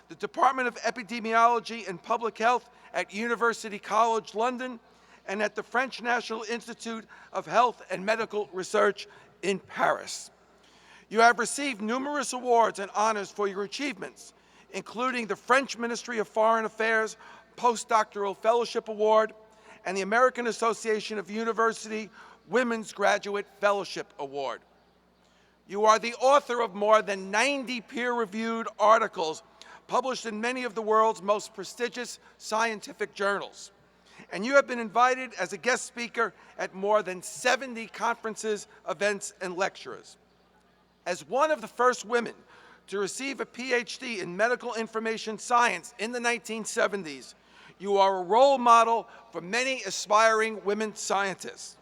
the Department of Epidemiology and Public Health at University College London, and at the French National Institute of Health and Medical Research in Paris. You have received numerous awards and honors for your achievements, including the French Ministry of Foreign Affairs Postdoctoral Fellowship Award and the American Association of University Women's Graduate Fellowship Award. You are the author of more than 90 peer-reviewed articles published in many of the world's most prestigious scientific journals. And you have been invited as a guest speaker at more than 70 conferences, events, and lectures. As one of the first women to receive a PhD in medical information science in the 1970s, you are a role model for many aspiring women scientists.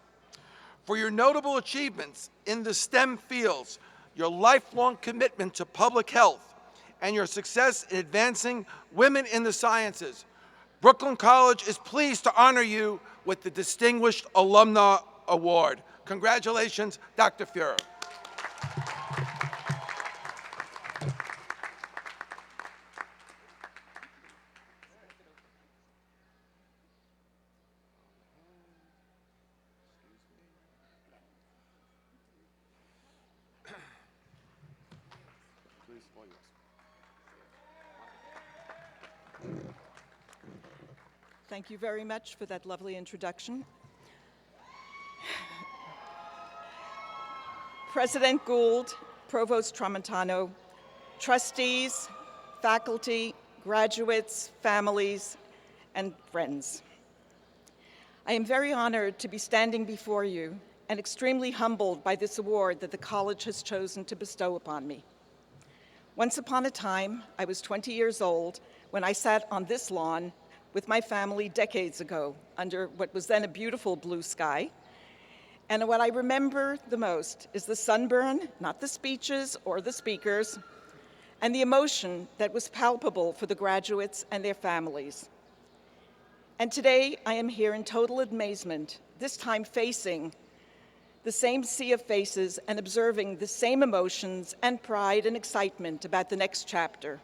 For your notable achievements in the STEM fields, your lifelong commitment to public health, and your success in advancing women in the sciences, Brooklyn College is pleased to honor you with the Distinguished Alumni Award. Congratulations, Dr. Fuhrer. Thank you very much for that lovely introduction. President Gould, Provost Tramontano, trustees, faculty, graduates, families, and friends. I am very honored to be standing before you and extremely humbled by this award that the college has chosen to bestow upon me. Once upon a time, I was 20 years old when I sat on this lawn with my family decades ago under what was then a beautiful blue sky. And what I remember the most is the sunburn, not the speeches or the speakers, and the emotion that was palpable for the graduates and their families. And today I am here in total amazement, this time facing the same sea of faces and observing the same emotions and pride and excitement about the next chapter.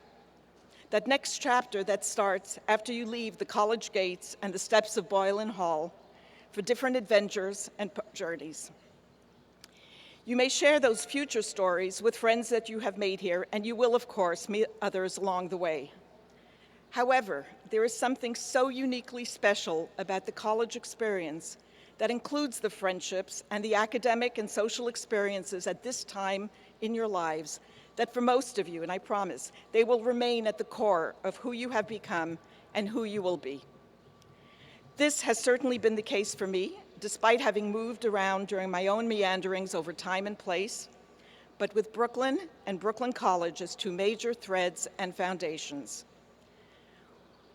That next chapter that starts after you leave the college gates and the steps of Boylan Hall for different adventures and journeys. You may share those future stories with friends that you have made here, and you will, of course, meet others along the way. However, there is something so uniquely special about the college experience that includes the friendships and the academic and social experiences at this time in your lives that for most of you, and I promise, they will remain at the core of who you have become and who you will be. This has certainly been the case for me, despite having moved around during my own meanderings over time and place, but with Brooklyn and Brooklyn College as two major threads and foundations.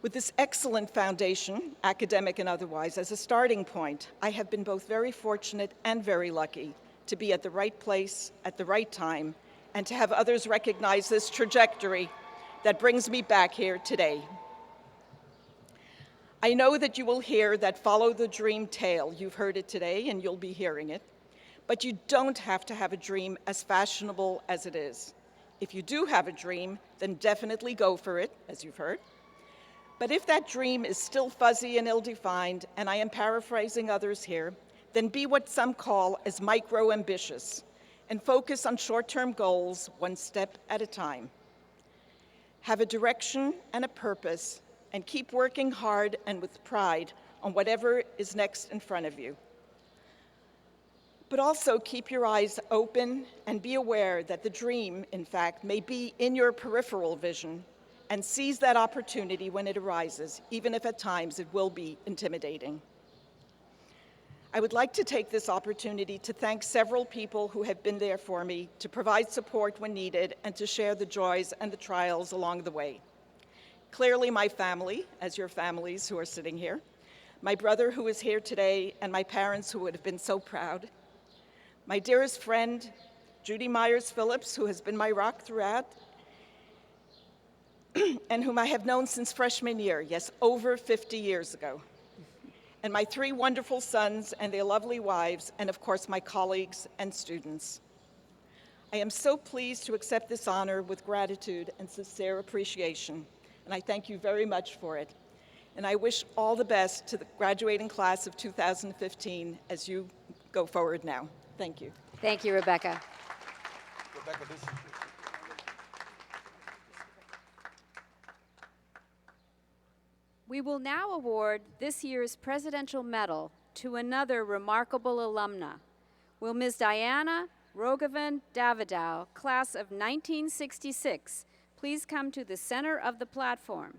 With this excellent foundation, academic and otherwise, as a starting point, I have been both very fortunate and very lucky to be at the right place at the right time and to have others recognize this trajectory that brings me back here today. I know that you will hear that follow the dream tale. You've heard it today and you'll be hearing it. But you don't have to have a dream as fashionable as it is. If you do have a dream, then definitely go for it, as you've heard. But if that dream is still fuzzy and ill-defined, and I am paraphrasing others here, then be what some call as micro-ambitious and focus on short-term goals one step at a time. Have a direction and a purpose, and keep working hard and with pride on whatever is next in front of you. But also keep your eyes open and be aware that the dream, in fact, may be in your peripheral vision, and seize that opportunity when it arises, even if at times it will be intimidating. I would like to take this opportunity to thank several people who have been there for me, to provide support when needed, and to share the joys and the trials along the way. Clearly my family, as your families who are sitting here, my brother who is here today, and my parents who would have been so proud, my dearest friend, Judy Myers-Phillips, who has been my rock throughout, and whom I have known since freshman year, yes, over 50 years ago. And my 3 wonderful sons and their lovely wives, and of course my colleagues and students. I am so pleased to accept this honor with gratitude and sincere appreciation, and I thank you very much for it. And I wish all the best to the graduating class of 2015 as you go forward now. Thank you. Thank you, Rebecca. Rebecca, this is We will now award this year's Presidential Medal to another remarkable alumna. Will Ms. Diana Rogovan Davidow, class of 1966, please come to the center of the platform?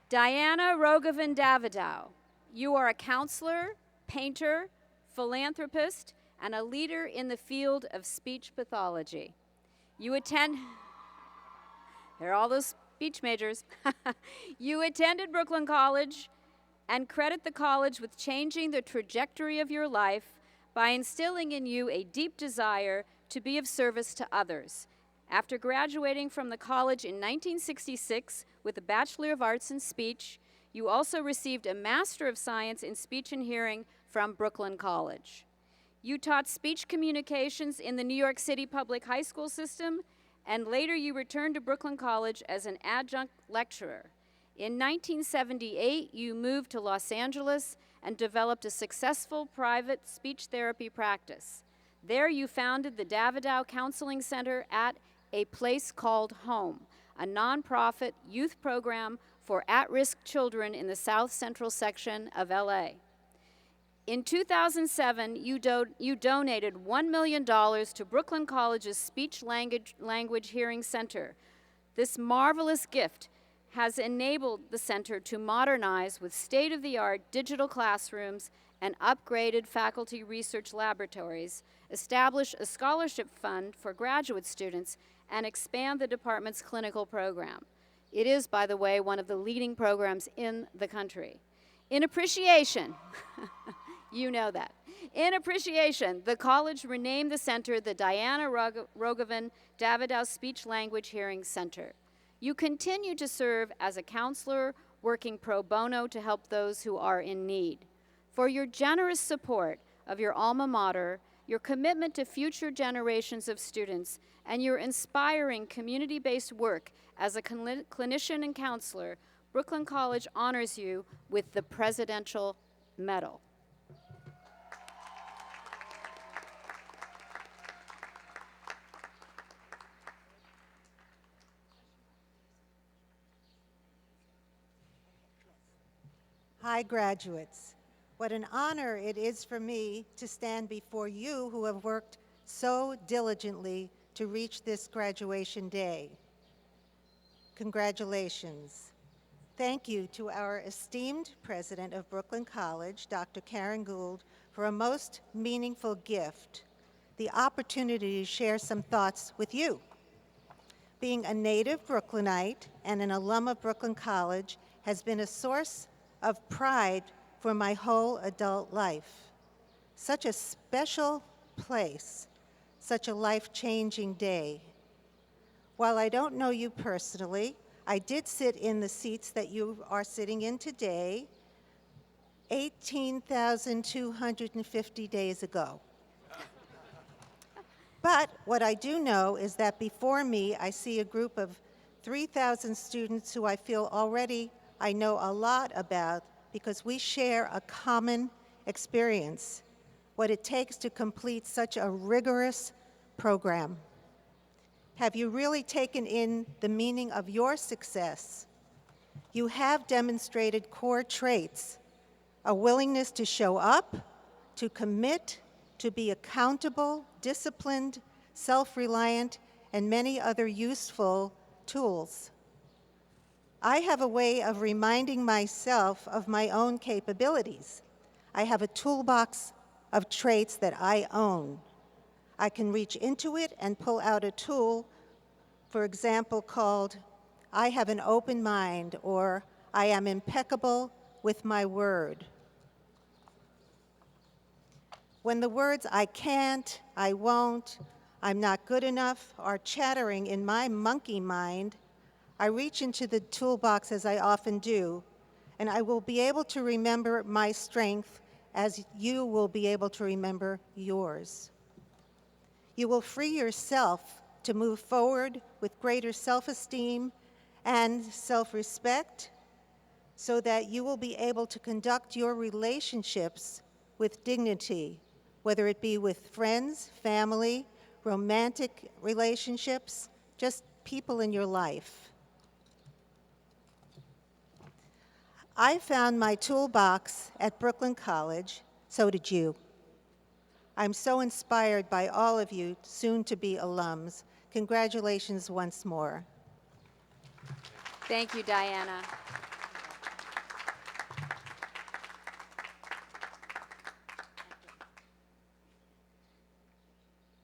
Diana Rogovan Davidow, you are a counselor, painter, philanthropist, and a leader in the field of speech pathology. You attend... There are all those speech majors. You attended Brooklyn College and credit the college with changing the trajectory of your life by instilling in you a deep desire to be of service to others. After graduating from the college in 1966 with a Bachelor of Arts in Speech, you also received a Master of Science in Speech and Hearing from Brooklyn College. You taught speech communications in the New York City public high school system, and later you returned to Brooklyn College as an adjunct lecturer. In 1978, you moved to Los Angeles and developed a successful private speech therapy practice. There you founded the Davidow Counseling Center at A Place Called Home, a nonprofit youth program for at-risk children in the South Central section of LA. In 2007, you donated $1 million to Brooklyn College's Speech Language Hearing Center. This marvelous gift has enabled the center to modernize with state-of-the-art digital classrooms and upgraded faculty research laboratories, establish a scholarship fund for graduate students, and expand the department's clinical program. It is, by the way, one of the leading programs in the country. In appreciation, you know that. In appreciation, the college renamed the center the Diana Rogovan Davidow Speech Language Hearing Center. You continue to serve as a counselor, working pro bono to help those who are in need. For your generous support of your alma mater, your commitment to future generations of students, and your inspiring community-based work as a clinician and counselor, Brooklyn College honors you with the Presidential Medal. Hi, graduates. What an honor it is for me to stand before you who have worked so diligently to reach this graduation day. Congratulations. Thank you to our esteemed president of Brooklyn College, Dr. Karen Gould, for a most meaningful gift, the opportunity to share some thoughts with you. Being a native Brooklynite and an alum of Brooklyn College has been a source of pride for my whole adult life. Such a special place, such a life-changing day. While I don't know you personally, I did sit in the seats that you are sitting in today 18,250 days ago. But what I do know is that before me, I see a group of 3,000 students who I feel already I know a lot about because we share a common experience, what it takes to complete such a rigorous program. Have you really taken in the meaning of your success? You have demonstrated core traits, a willingness to show up, to commit, to be accountable, disciplined, self-reliant, and many other useful tools. I have a way of reminding myself of my own capabilities. I have a toolbox of traits that I own. I can reach into it and pull out a tool, for example, called I have an open mind, or I am impeccable with my word. When the words I can't, I won't, I'm not good enough are chattering in my monkey mind, I reach into the toolbox as I often do, and I will be able to remember my strength as you will be able to remember yours. You will free yourself to move forward with greater self-esteem and self-respect so that you will be able to conduct your relationships with dignity, whether it be with friends, family, romantic relationships, just people in your life. I found my toolbox at Brooklyn College, so did you. I'm so inspired by all of you soon-to-be alums. Congratulations once more. Thank you, Diana.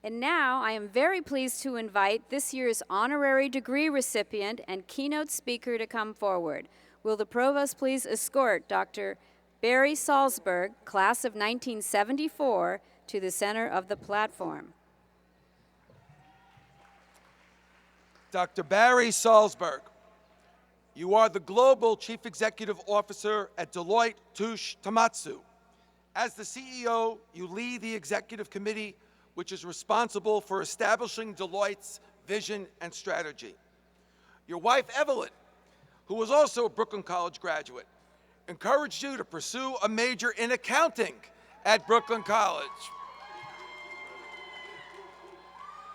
And now I am very pleased to invite this year's honorary degree recipient and keynote speaker to come forward. Will the provost please escort Dr. Barry Salzberg, class of 1974, to the center of the platform. Dr. Barry Salzberg, you are the Global Chief Executive Officer at Deloitte Touche Tohmatsu. As the CEO, you lead the executive committee, which is responsible for establishing Deloitte's vision and strategy. Your wife, Evelyn, who was also a Brooklyn College graduate, encouraged you to pursue a major in accounting at Brooklyn College.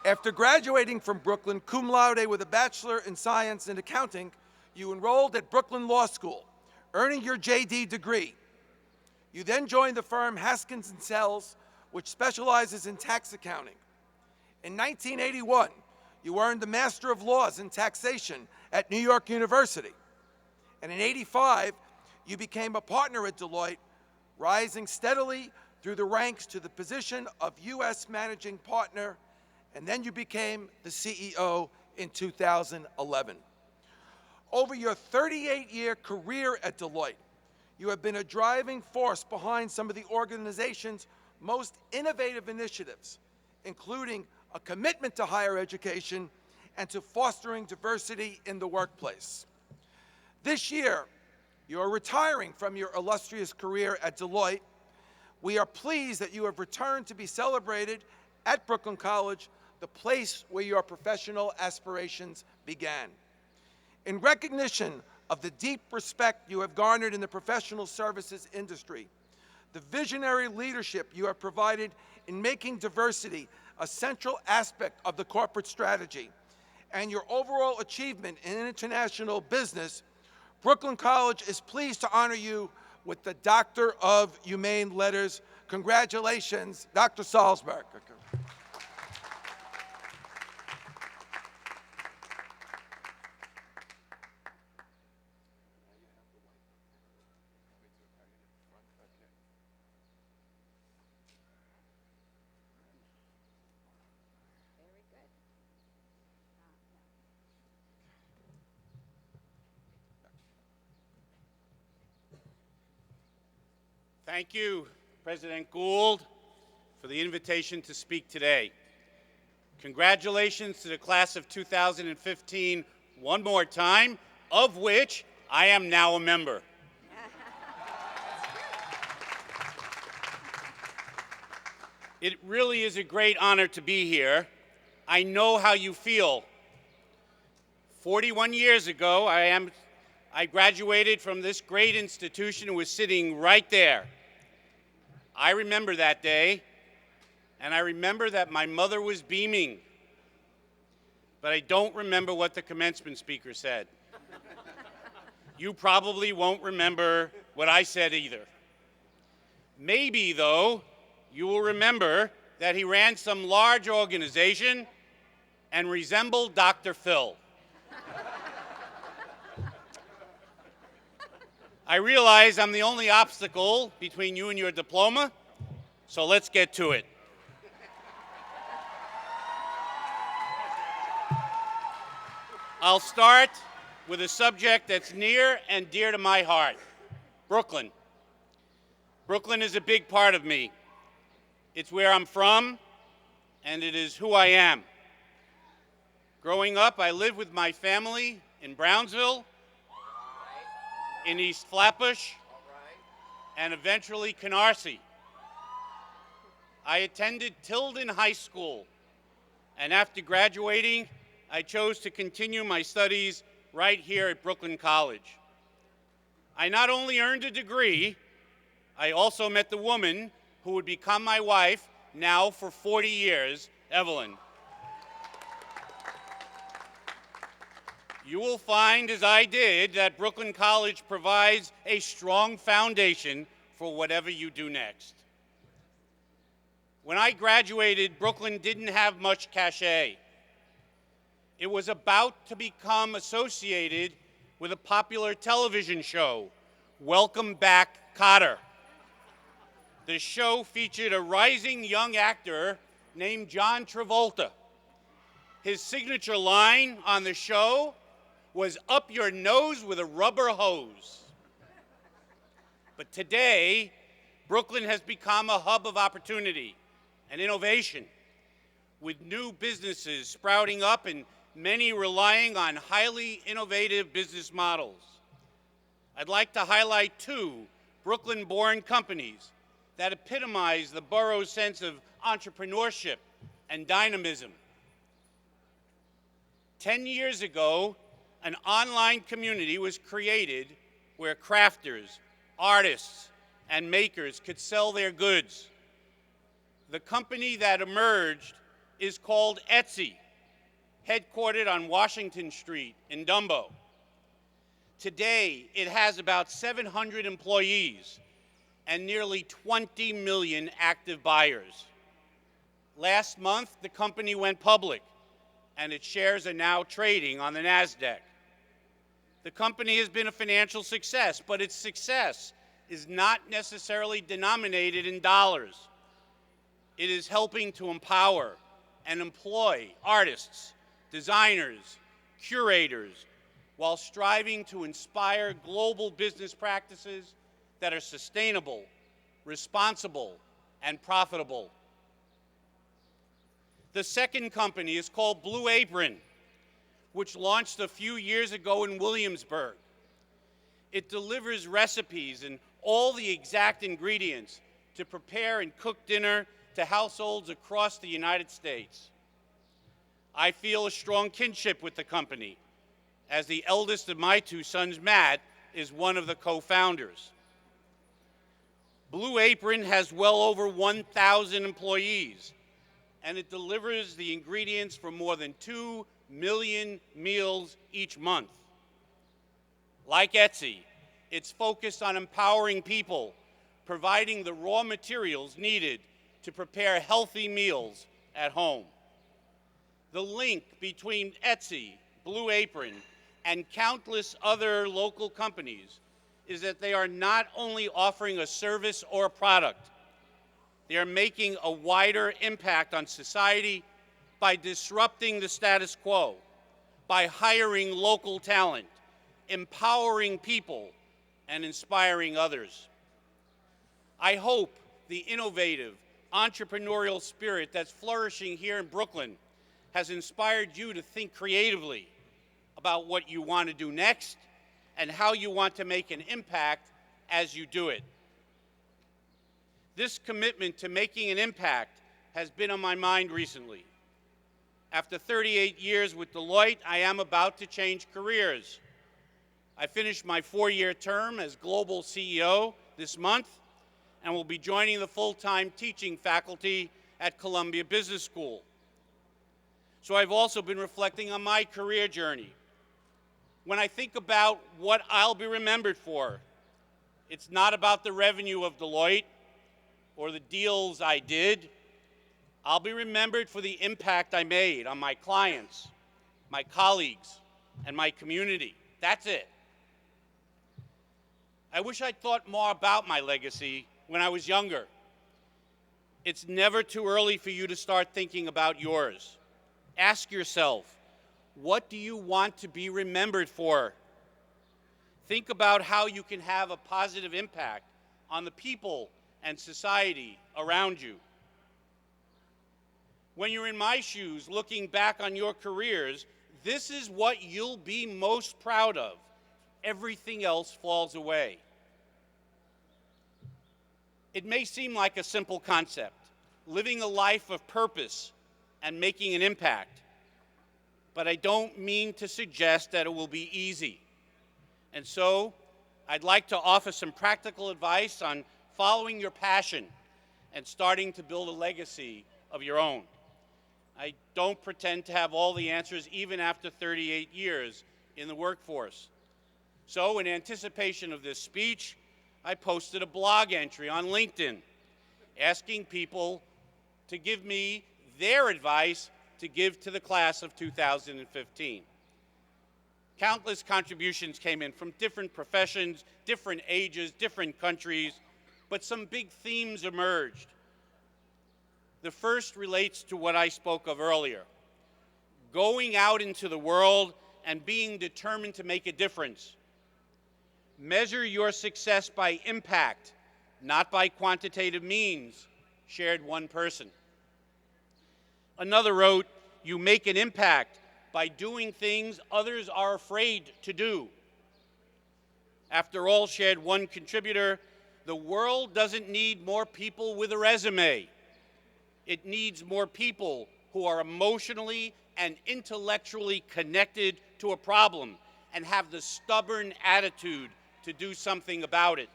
After graduating from Brooklyn cum laude with a Bachelor in Science in Accounting, you enrolled at Brooklyn Law School, earning your JD degree. You then joined the firm Haskins & Sells, which specializes in tax accounting. In 1981, you earned the Master of Laws in Taxation at New York University. And in '85, you became a partner at Deloitte, rising steadily through the ranks to the position of U.S. Managing Partner, and then you became the CEO in 2011. Over your 38-year career at Deloitte, you have been a driving force behind some of the organization's most innovative initiatives, including a commitment to higher education and to fostering diversity in the workplace. This year, you are retiring from your illustrious career at Deloitte. We are pleased that you have returned to be celebrated at Brooklyn College, the place where your professional aspirations began. In recognition of the deep respect you have garnered in the professional services industry, the visionary leadership you have provided in making diversity a central aspect of the corporate strategy, and your overall achievement in international business, Brooklyn College is pleased to honor you with the Doctor of Humane Letters. Congratulations, Dr. Salzberg. Thank you, President Gould, for the invitation to speak today. Congratulations to the class of 2015 one more time, of which I am now a member. It really is a great honor to be here. I know how you feel. 41 years ago, I graduated from this great institution and was sitting right there. I remember that day, and I remember that my mother was beaming, but I don't remember what the commencement speaker said. You probably won't remember what I said either. Maybe, though, you will remember that he ran some large organization and resembled Dr. Phil. I realize I'm the only obstacle between you and your diploma, so let's get to it. I'll start with a subject that's near and dear to my heart, Brooklyn. Brooklyn is a big part of me. It's where I'm from, and it is who I am. Growing up, I lived with my family in Brownsville, in East Flatbush, and eventually Canarsie. I attended Tilden High School, and after graduating, I chose to continue my studies right here at Brooklyn College. I not only earned a degree, I also met the woman who would become my wife now for 40 years, Evelyn. You will find, as I did, that Brooklyn College provides a strong foundation for whatever you do next. When I graduated, Brooklyn didn't have much cachet. It was about to become associated with a popular television show, Welcome Back, Kotter. The show featured a rising young actor named John Travolta. His signature line on the show was "Up your nose with a rubber hose." But today, Brooklyn has become a hub of opportunity and innovation, with new businesses sprouting up and many relying on highly innovative business models. I'd like to highlight two Brooklyn-born companies that epitomize the borough's sense of entrepreneurship and dynamism. 10 years ago, an online community was created where crafters, artists, and makers could sell their goods. The company that emerged is called Etsy, headquartered on Washington Street in Dumbo. Today, it has about 700 employees and nearly 20 million active buyers. Last month, the company went public, and its shares are now trading on the NASDAQ. The company has been a financial success, but its success is not necessarily denominated in dollars. It is helping to empower and employ artists, designers, curators, while striving to inspire global business practices that are sustainable, responsible, and profitable. The second company is called Blue Apron, which launched a few years ago in Williamsburg. It delivers recipes and all the exact ingredients to prepare and cook dinner to households across the United States. I feel a strong kinship with the company, as the eldest of my two sons, Matt, is one of the co-founders. Blue Apron has well over 1,000 employees, and it delivers the ingredients for more than 2 million meals each month. Like Etsy, it's focused on empowering people, providing the raw materials needed to prepare healthy meals at home. The link between Etsy, Blue Apron, and countless other local companies is that they are not only offering a service or a product, they are making a wider impact on society by disrupting the status quo, by hiring local talent, empowering people, and inspiring others. I hope the innovative, entrepreneurial spirit that's flourishing here in Brooklyn has inspired you to think creatively about what you want to do next and how you want to make an impact as you do it. This commitment to making an impact has been on my mind recently. After 38 years with Deloitte, I am about to change careers. I finished my 4-year term as Global CEO this month and will be joining the full-time teaching faculty at Columbia Business School. So I've also been reflecting on my career journey. When I think about what I'll be remembered for, it's not about the revenue of Deloitte or the deals I did. I'll be remembered for the impact I made on my clients, my colleagues, and my community. That's it. I wish I'd thought more about my legacy when I was younger. It's never too early for you to start thinking about yours. Ask yourself, what do you want to be remembered for? Think about how you can have a positive impact on the people and society around you. When you're in my shoes, looking back on your careers, this is what you'll be most proud of. Everything else falls away. It may seem like a simple concept, living a life of purpose and making an impact, but I don't mean to suggest that it will be easy. And so, I'd like to offer some practical advice on following your passion and starting to build a legacy of your own. I don't pretend to have all the answers even after 38 years in the workforce. So, in anticipation of this speech, I posted a blog entry on LinkedIn asking people to give me their advice to give to the class of 2015. Countless contributions came in from different professions, different ages, different countries, but some big themes emerged. The first relates to what I spoke of earlier, going out into the world and being determined to make a difference. Measure your success by impact, not by quantitative means, shared one person. Another wrote, you make an impact by doing things others are afraid to do. After all, shared one contributor, the world doesn't need more people with a resume. It needs more people who are emotionally and intellectually connected to a problem and have the stubborn attitude to do something about it.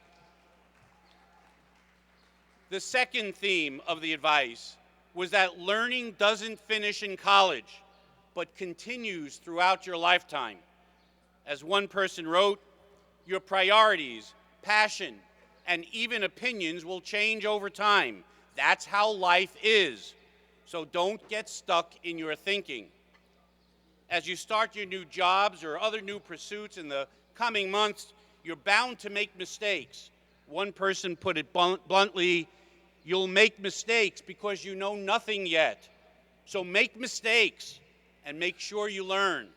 The second theme of the advice was that learning doesn't finish in college, but continues throughout your lifetime. As one person wrote, your priorities, passion, and even opinions will change over time. That's how life is. So don't get stuck in your thinking. As you start your new jobs or other new pursuits in the coming months, you're bound to make mistakes. One person put it bluntly, you'll make mistakes because you know nothing yet. So make mistakes and make sure you learn.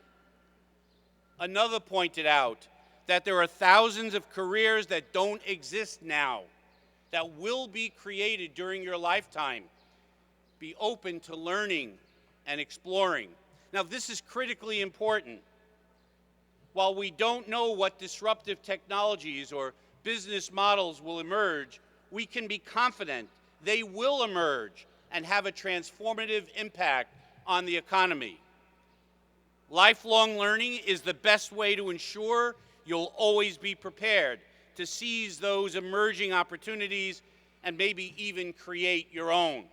Another pointed out that there are thousands of careers that don't exist now, that will be created during your lifetime. Be open to learning and exploring. Now, this is critically important. While we don't know what disruptive technologies or business models will emerge, we can be confident they will emerge and have a transformative impact on the economy. Lifelong learning is the best way to ensure you'll always be prepared to seize those emerging opportunities and maybe even create your own.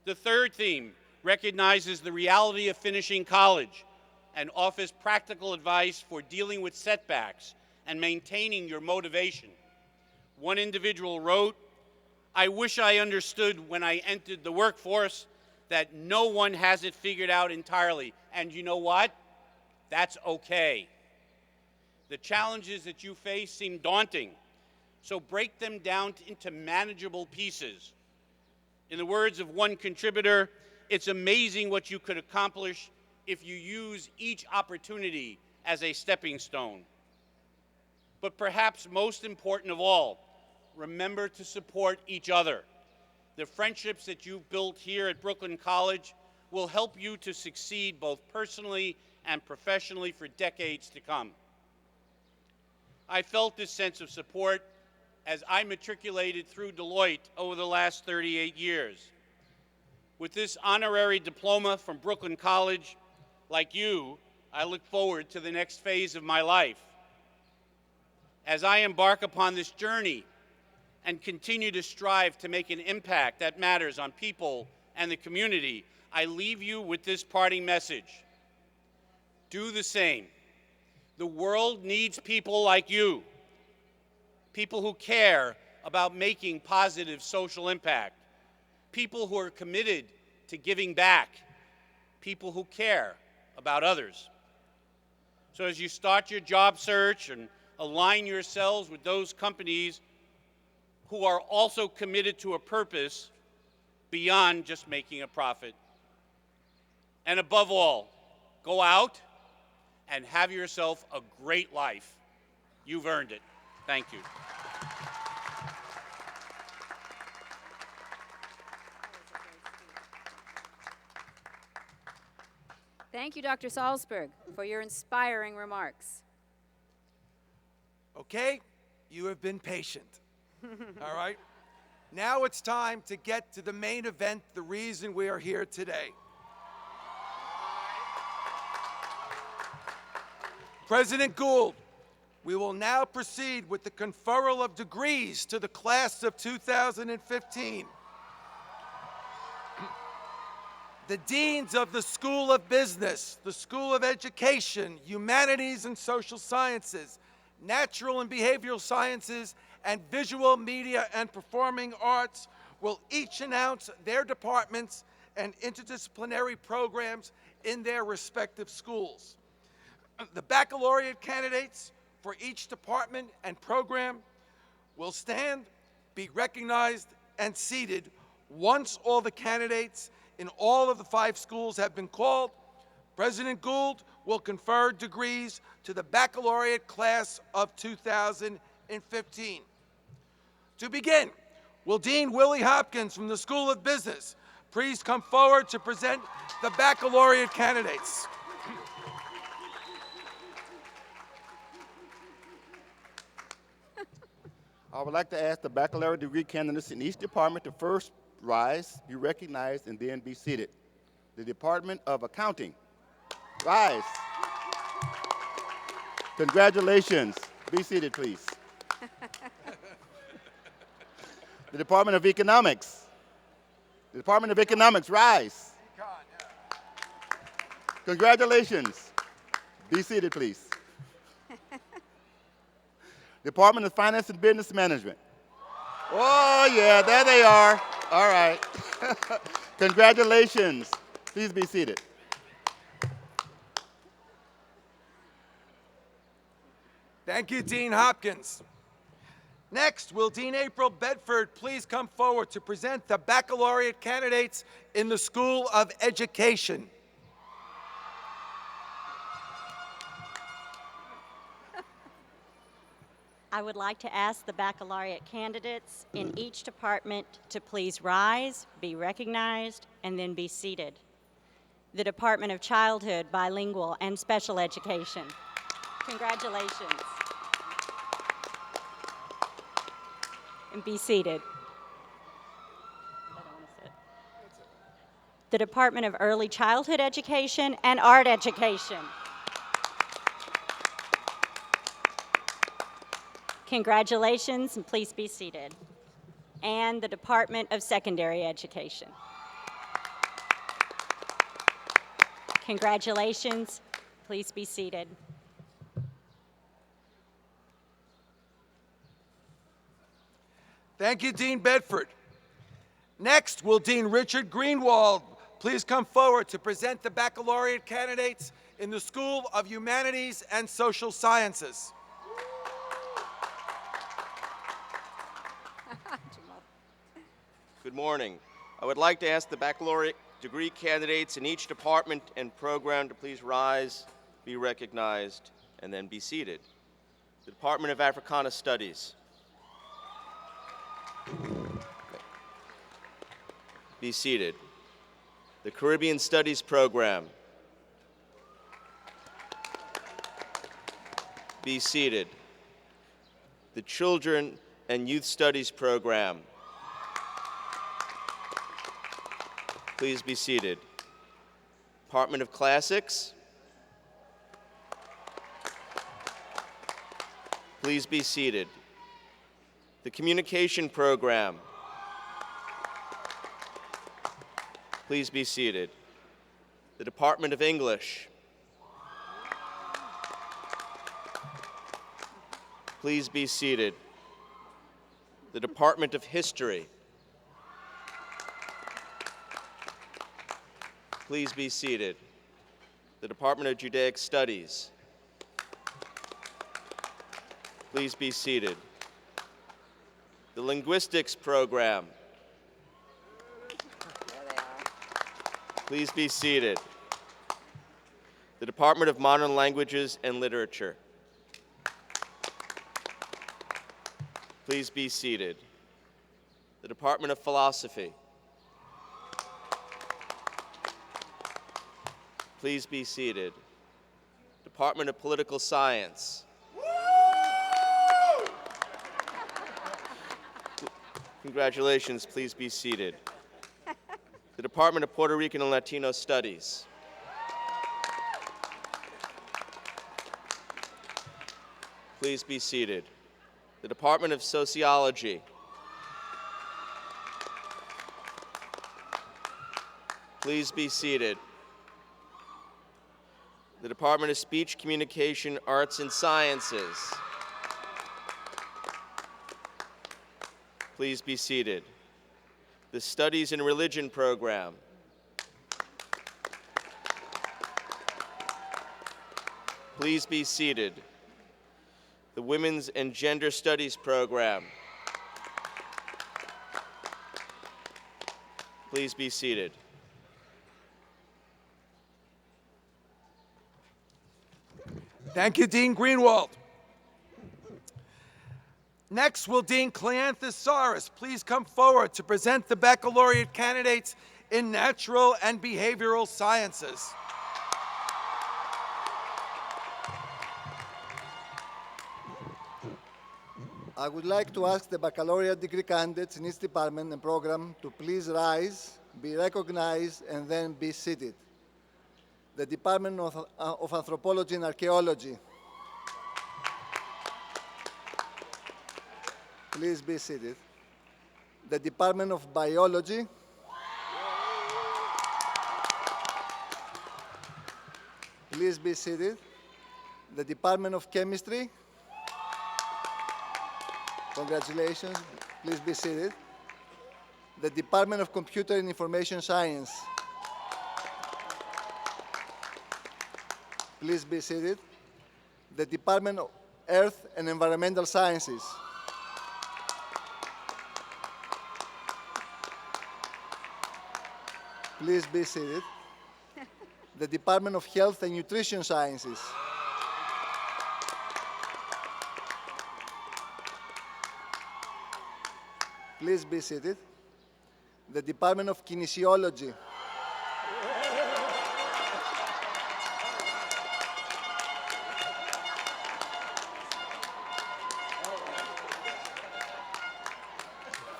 The third theme recognizes the reality of finishing college and offers practical advice for dealing with setbacks and maintaining your motivation. One individual wrote, I wish I understood when I entered the workforce that no one has it figured out entirely. And you know what? That's okay. The challenges that you face seem daunting, so break them down into manageable pieces. In the words of one contributor, it's amazing what you could accomplish if you use each opportunity as a stepping stone. But perhaps most important of all, remember to support each other. The friendships that you've built here at Brooklyn College will help you to succeed both personally and professionally for decades to come. I felt this sense of support as I matriculated through Deloitte over the last 38 years. With this honorary diploma from Brooklyn College, like you, I look forward to the next phase of my life. As I embark upon this journey and continue to strive to make an impact that matters on people and the community, I leave you with this parting message. Do the same. The world needs people like you, people who care about making positive social impact, people who are committed to giving back, people who care about others. So as you start your job search and align yourselves with those companies who are also committed to a purpose beyond just making a profit. And above all, go out and have yourself a great life. You've earned it. Thank you. Thank you, Dr. Salzberg, for your inspiring remarks. Okay, you have been patient. All right? Now it's time to get to the main event, the reason we are here today. President Gould, we will now proceed with the conferral of degrees to the class of 2015. The deans of the School of Business, the School of Education, Humanities and Social Sciences, Natural and Behavioral Sciences, and Visual, Media, and Performing Arts will each announce their departments and interdisciplinary programs in their respective schools. The baccalaureate candidates for each department and program will stand, be recognized, and seated once all the candidates in all of the 5 schools have been called. President Gould will confer degrees to the baccalaureate class of 2015. To begin, will Dean Willie Hopkins from the School of Business please come forward to present the baccalaureate candidates. I would like to ask the baccalaureate degree candidates in each department to first rise, be recognized, and then be seated. The Department of Accounting, rise. Congratulations. Be seated, please. The Department of Economics. The Department of Economics, rise. Congratulations. Be seated, please. Department of Finance and Business Management. Oh, yeah, there they are. All right. Congratulations. Please be seated. Thank you, Dean Hopkins. Next, will Dean April Bedford please come forward to present the baccalaureate candidates in the School of Education. I would like to ask the baccalaureate candidates in each department to please rise, be recognized, and then be seated. The Department of Childhood, Bilingual, and Special Education. Congratulations. And be seated. The Department of Early Childhood Education and Art Education. Congratulations, and please be seated. And the Department of Secondary Education. Congratulations, please be seated. Thank you, Dean Bedford. Next, will Dean Richard Greenwald please come forward to present the baccalaureate candidates in the School of Humanities and Social Sciences. Good morning. I would like to ask the baccalaureate degree candidates in each department and program to please rise, be recognized, and then be seated. The Department of Africana Studies. Be seated. The Caribbean Studies program. Be seated. The Children and Youth Studies program. Please be seated. Department of Classics. Please be seated. The Communication program. Please be seated. The Department of English. Please be seated. The Department of History. Please be seated. The Department of Judaic Studies. Please be seated. The Linguistics program. Please be seated. The Department of Modern Languages and Literature. Please be seated. The Department of Philosophy. Please be seated. Department of Political Science. Congratulations, please be seated. The Department of Puerto Rican and Latino Studies. Please be seated. The Department of Sociology. Please be seated. The Department of Speech, Communication, Arts, and Sciences. Please be seated. The Studies in Religion program. Please be seated. The Women's and Gender Studies program. Please be seated. Thank you, Dean Greenwald. Next, will Dean Cleanthus Saris please come forward to present the baccalaureate candidates in Natural and Behavioral Sciences. I would like to ask the baccalaureate degree candidates in each department and program to please rise, be recognized, and then be seated. The Department of Anthropology and Archaeology. Please be seated. The Department of Biology. Please be seated. The Department of Chemistry. Congratulations. Please be seated. The Department of Computer and Information Science. Please be seated. The Department of Earth and Environmental Sciences. Please be seated. The Department of Health and Nutrition Sciences. Please be seated. The Department of Kinesiology.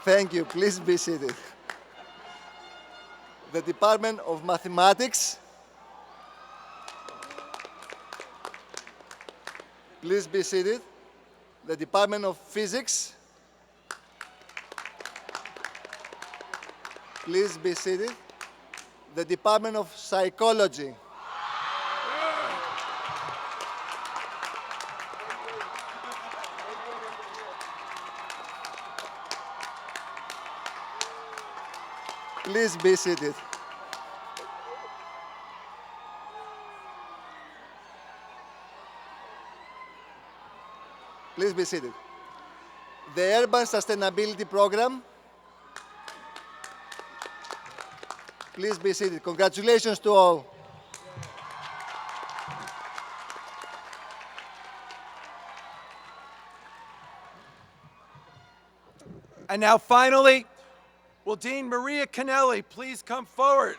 Thank you. Please be seated. The Department of Mathematics. Please be seated. The Department of Physics. Please be seated. The Department of Psychology. Please be seated. Please be seated. The Urban Sustainability Program. Please be seated. Congratulations to all. And now finally, will Dean Maria Canelli please come forward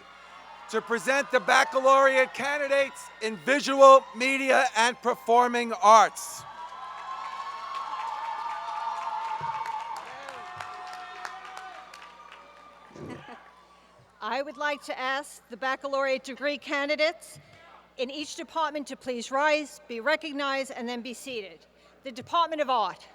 to present the baccalaureate candidates in Visual, Media, and Performing Arts. I would like to ask the baccalaureate degree candidates in each department to please rise, be recognized, and then be seated. The Department of Art.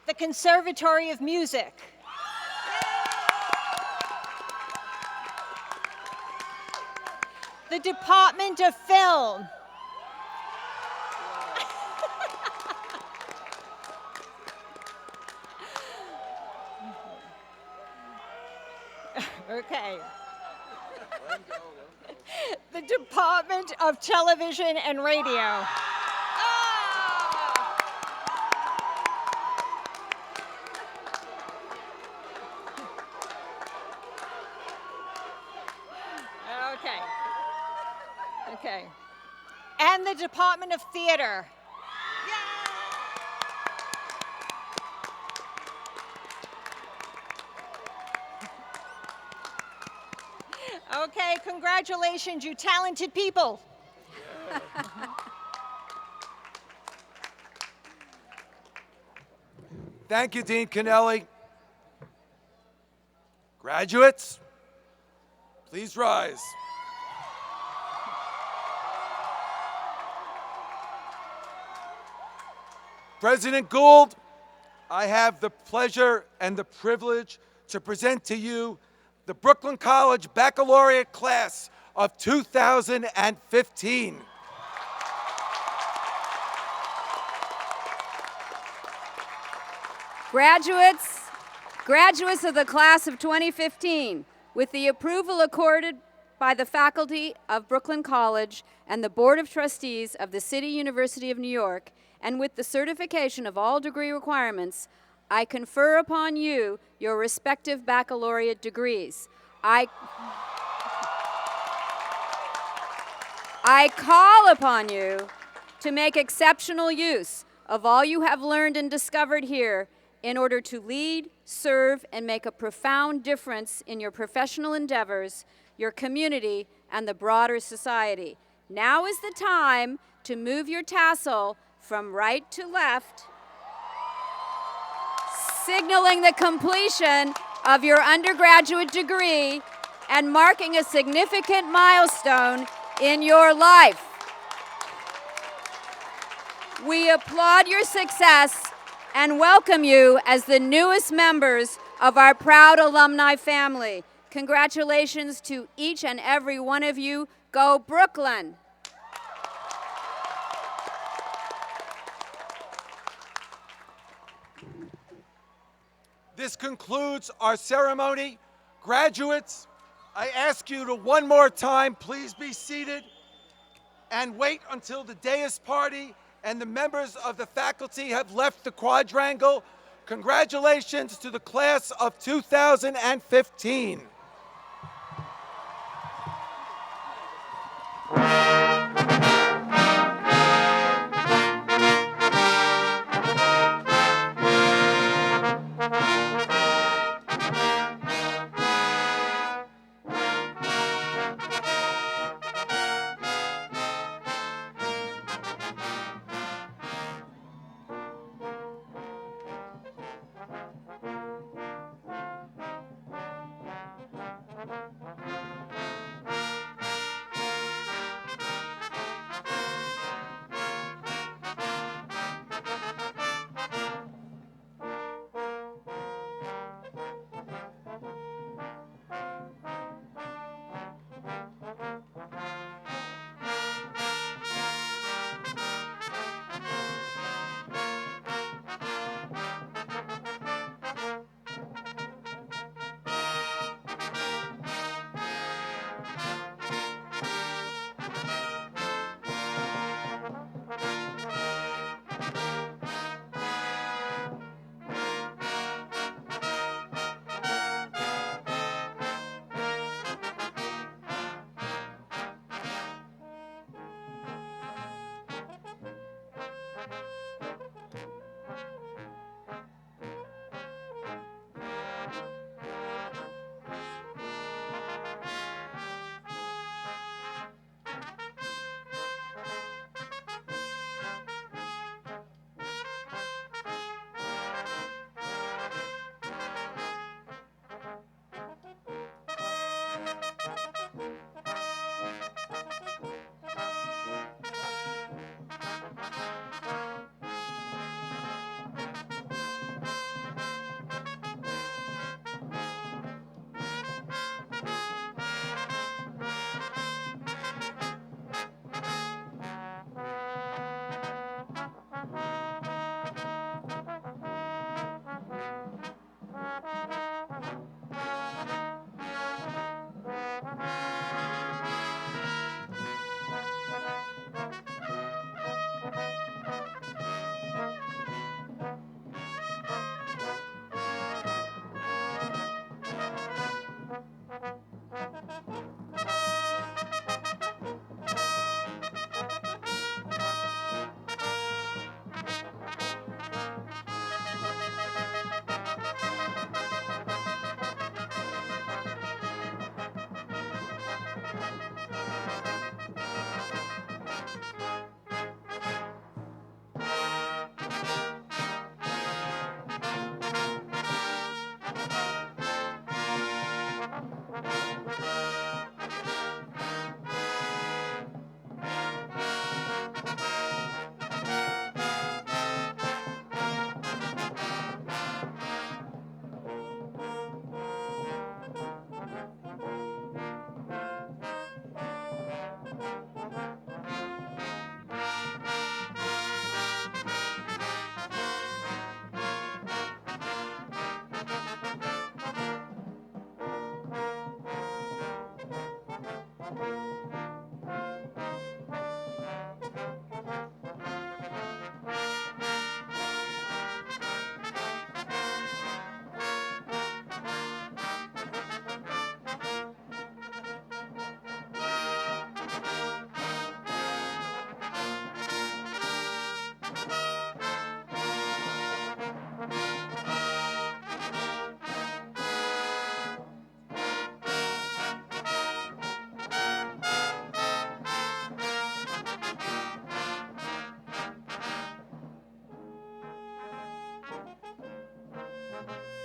The Conservatory of Music. The Department of Film. Okay. The the Department of Television and Radio. Okay. Okay. And the Department of Theater. Okay, congratulations, you talented people. Thank you, Dean Kennelly. Graduates, please rise. President Gould, I have the pleasure and the privilege to present to you the Brooklyn College Baccalaureate class of 2015. Graduates of the class of 2015, with the approval accorded by the faculty of Brooklyn College and the Board of Trustees of the City University of New York, and with the certification of all degree requirements, I confer upon you your respective baccalaureate degrees. I call upon you to make exceptional use of all you have learned and discovered here in order to lead, serve, and make a profound difference in your professional endeavors, your community, and the broader society. Now is the time to move your tassel from right to left, signaling the completion of your undergraduate degree and marking a significant milestone in your life. We applaud your success and welcome you as the newest members of our proud alumni family. Congratulations to each and every one of you. Go Brooklyn! This concludes our ceremony. Graduates, I ask you to one more time, please be seated and wait until the dais party and the members of the faculty have left the quadrangle. Congratulations to the class of 2015. you.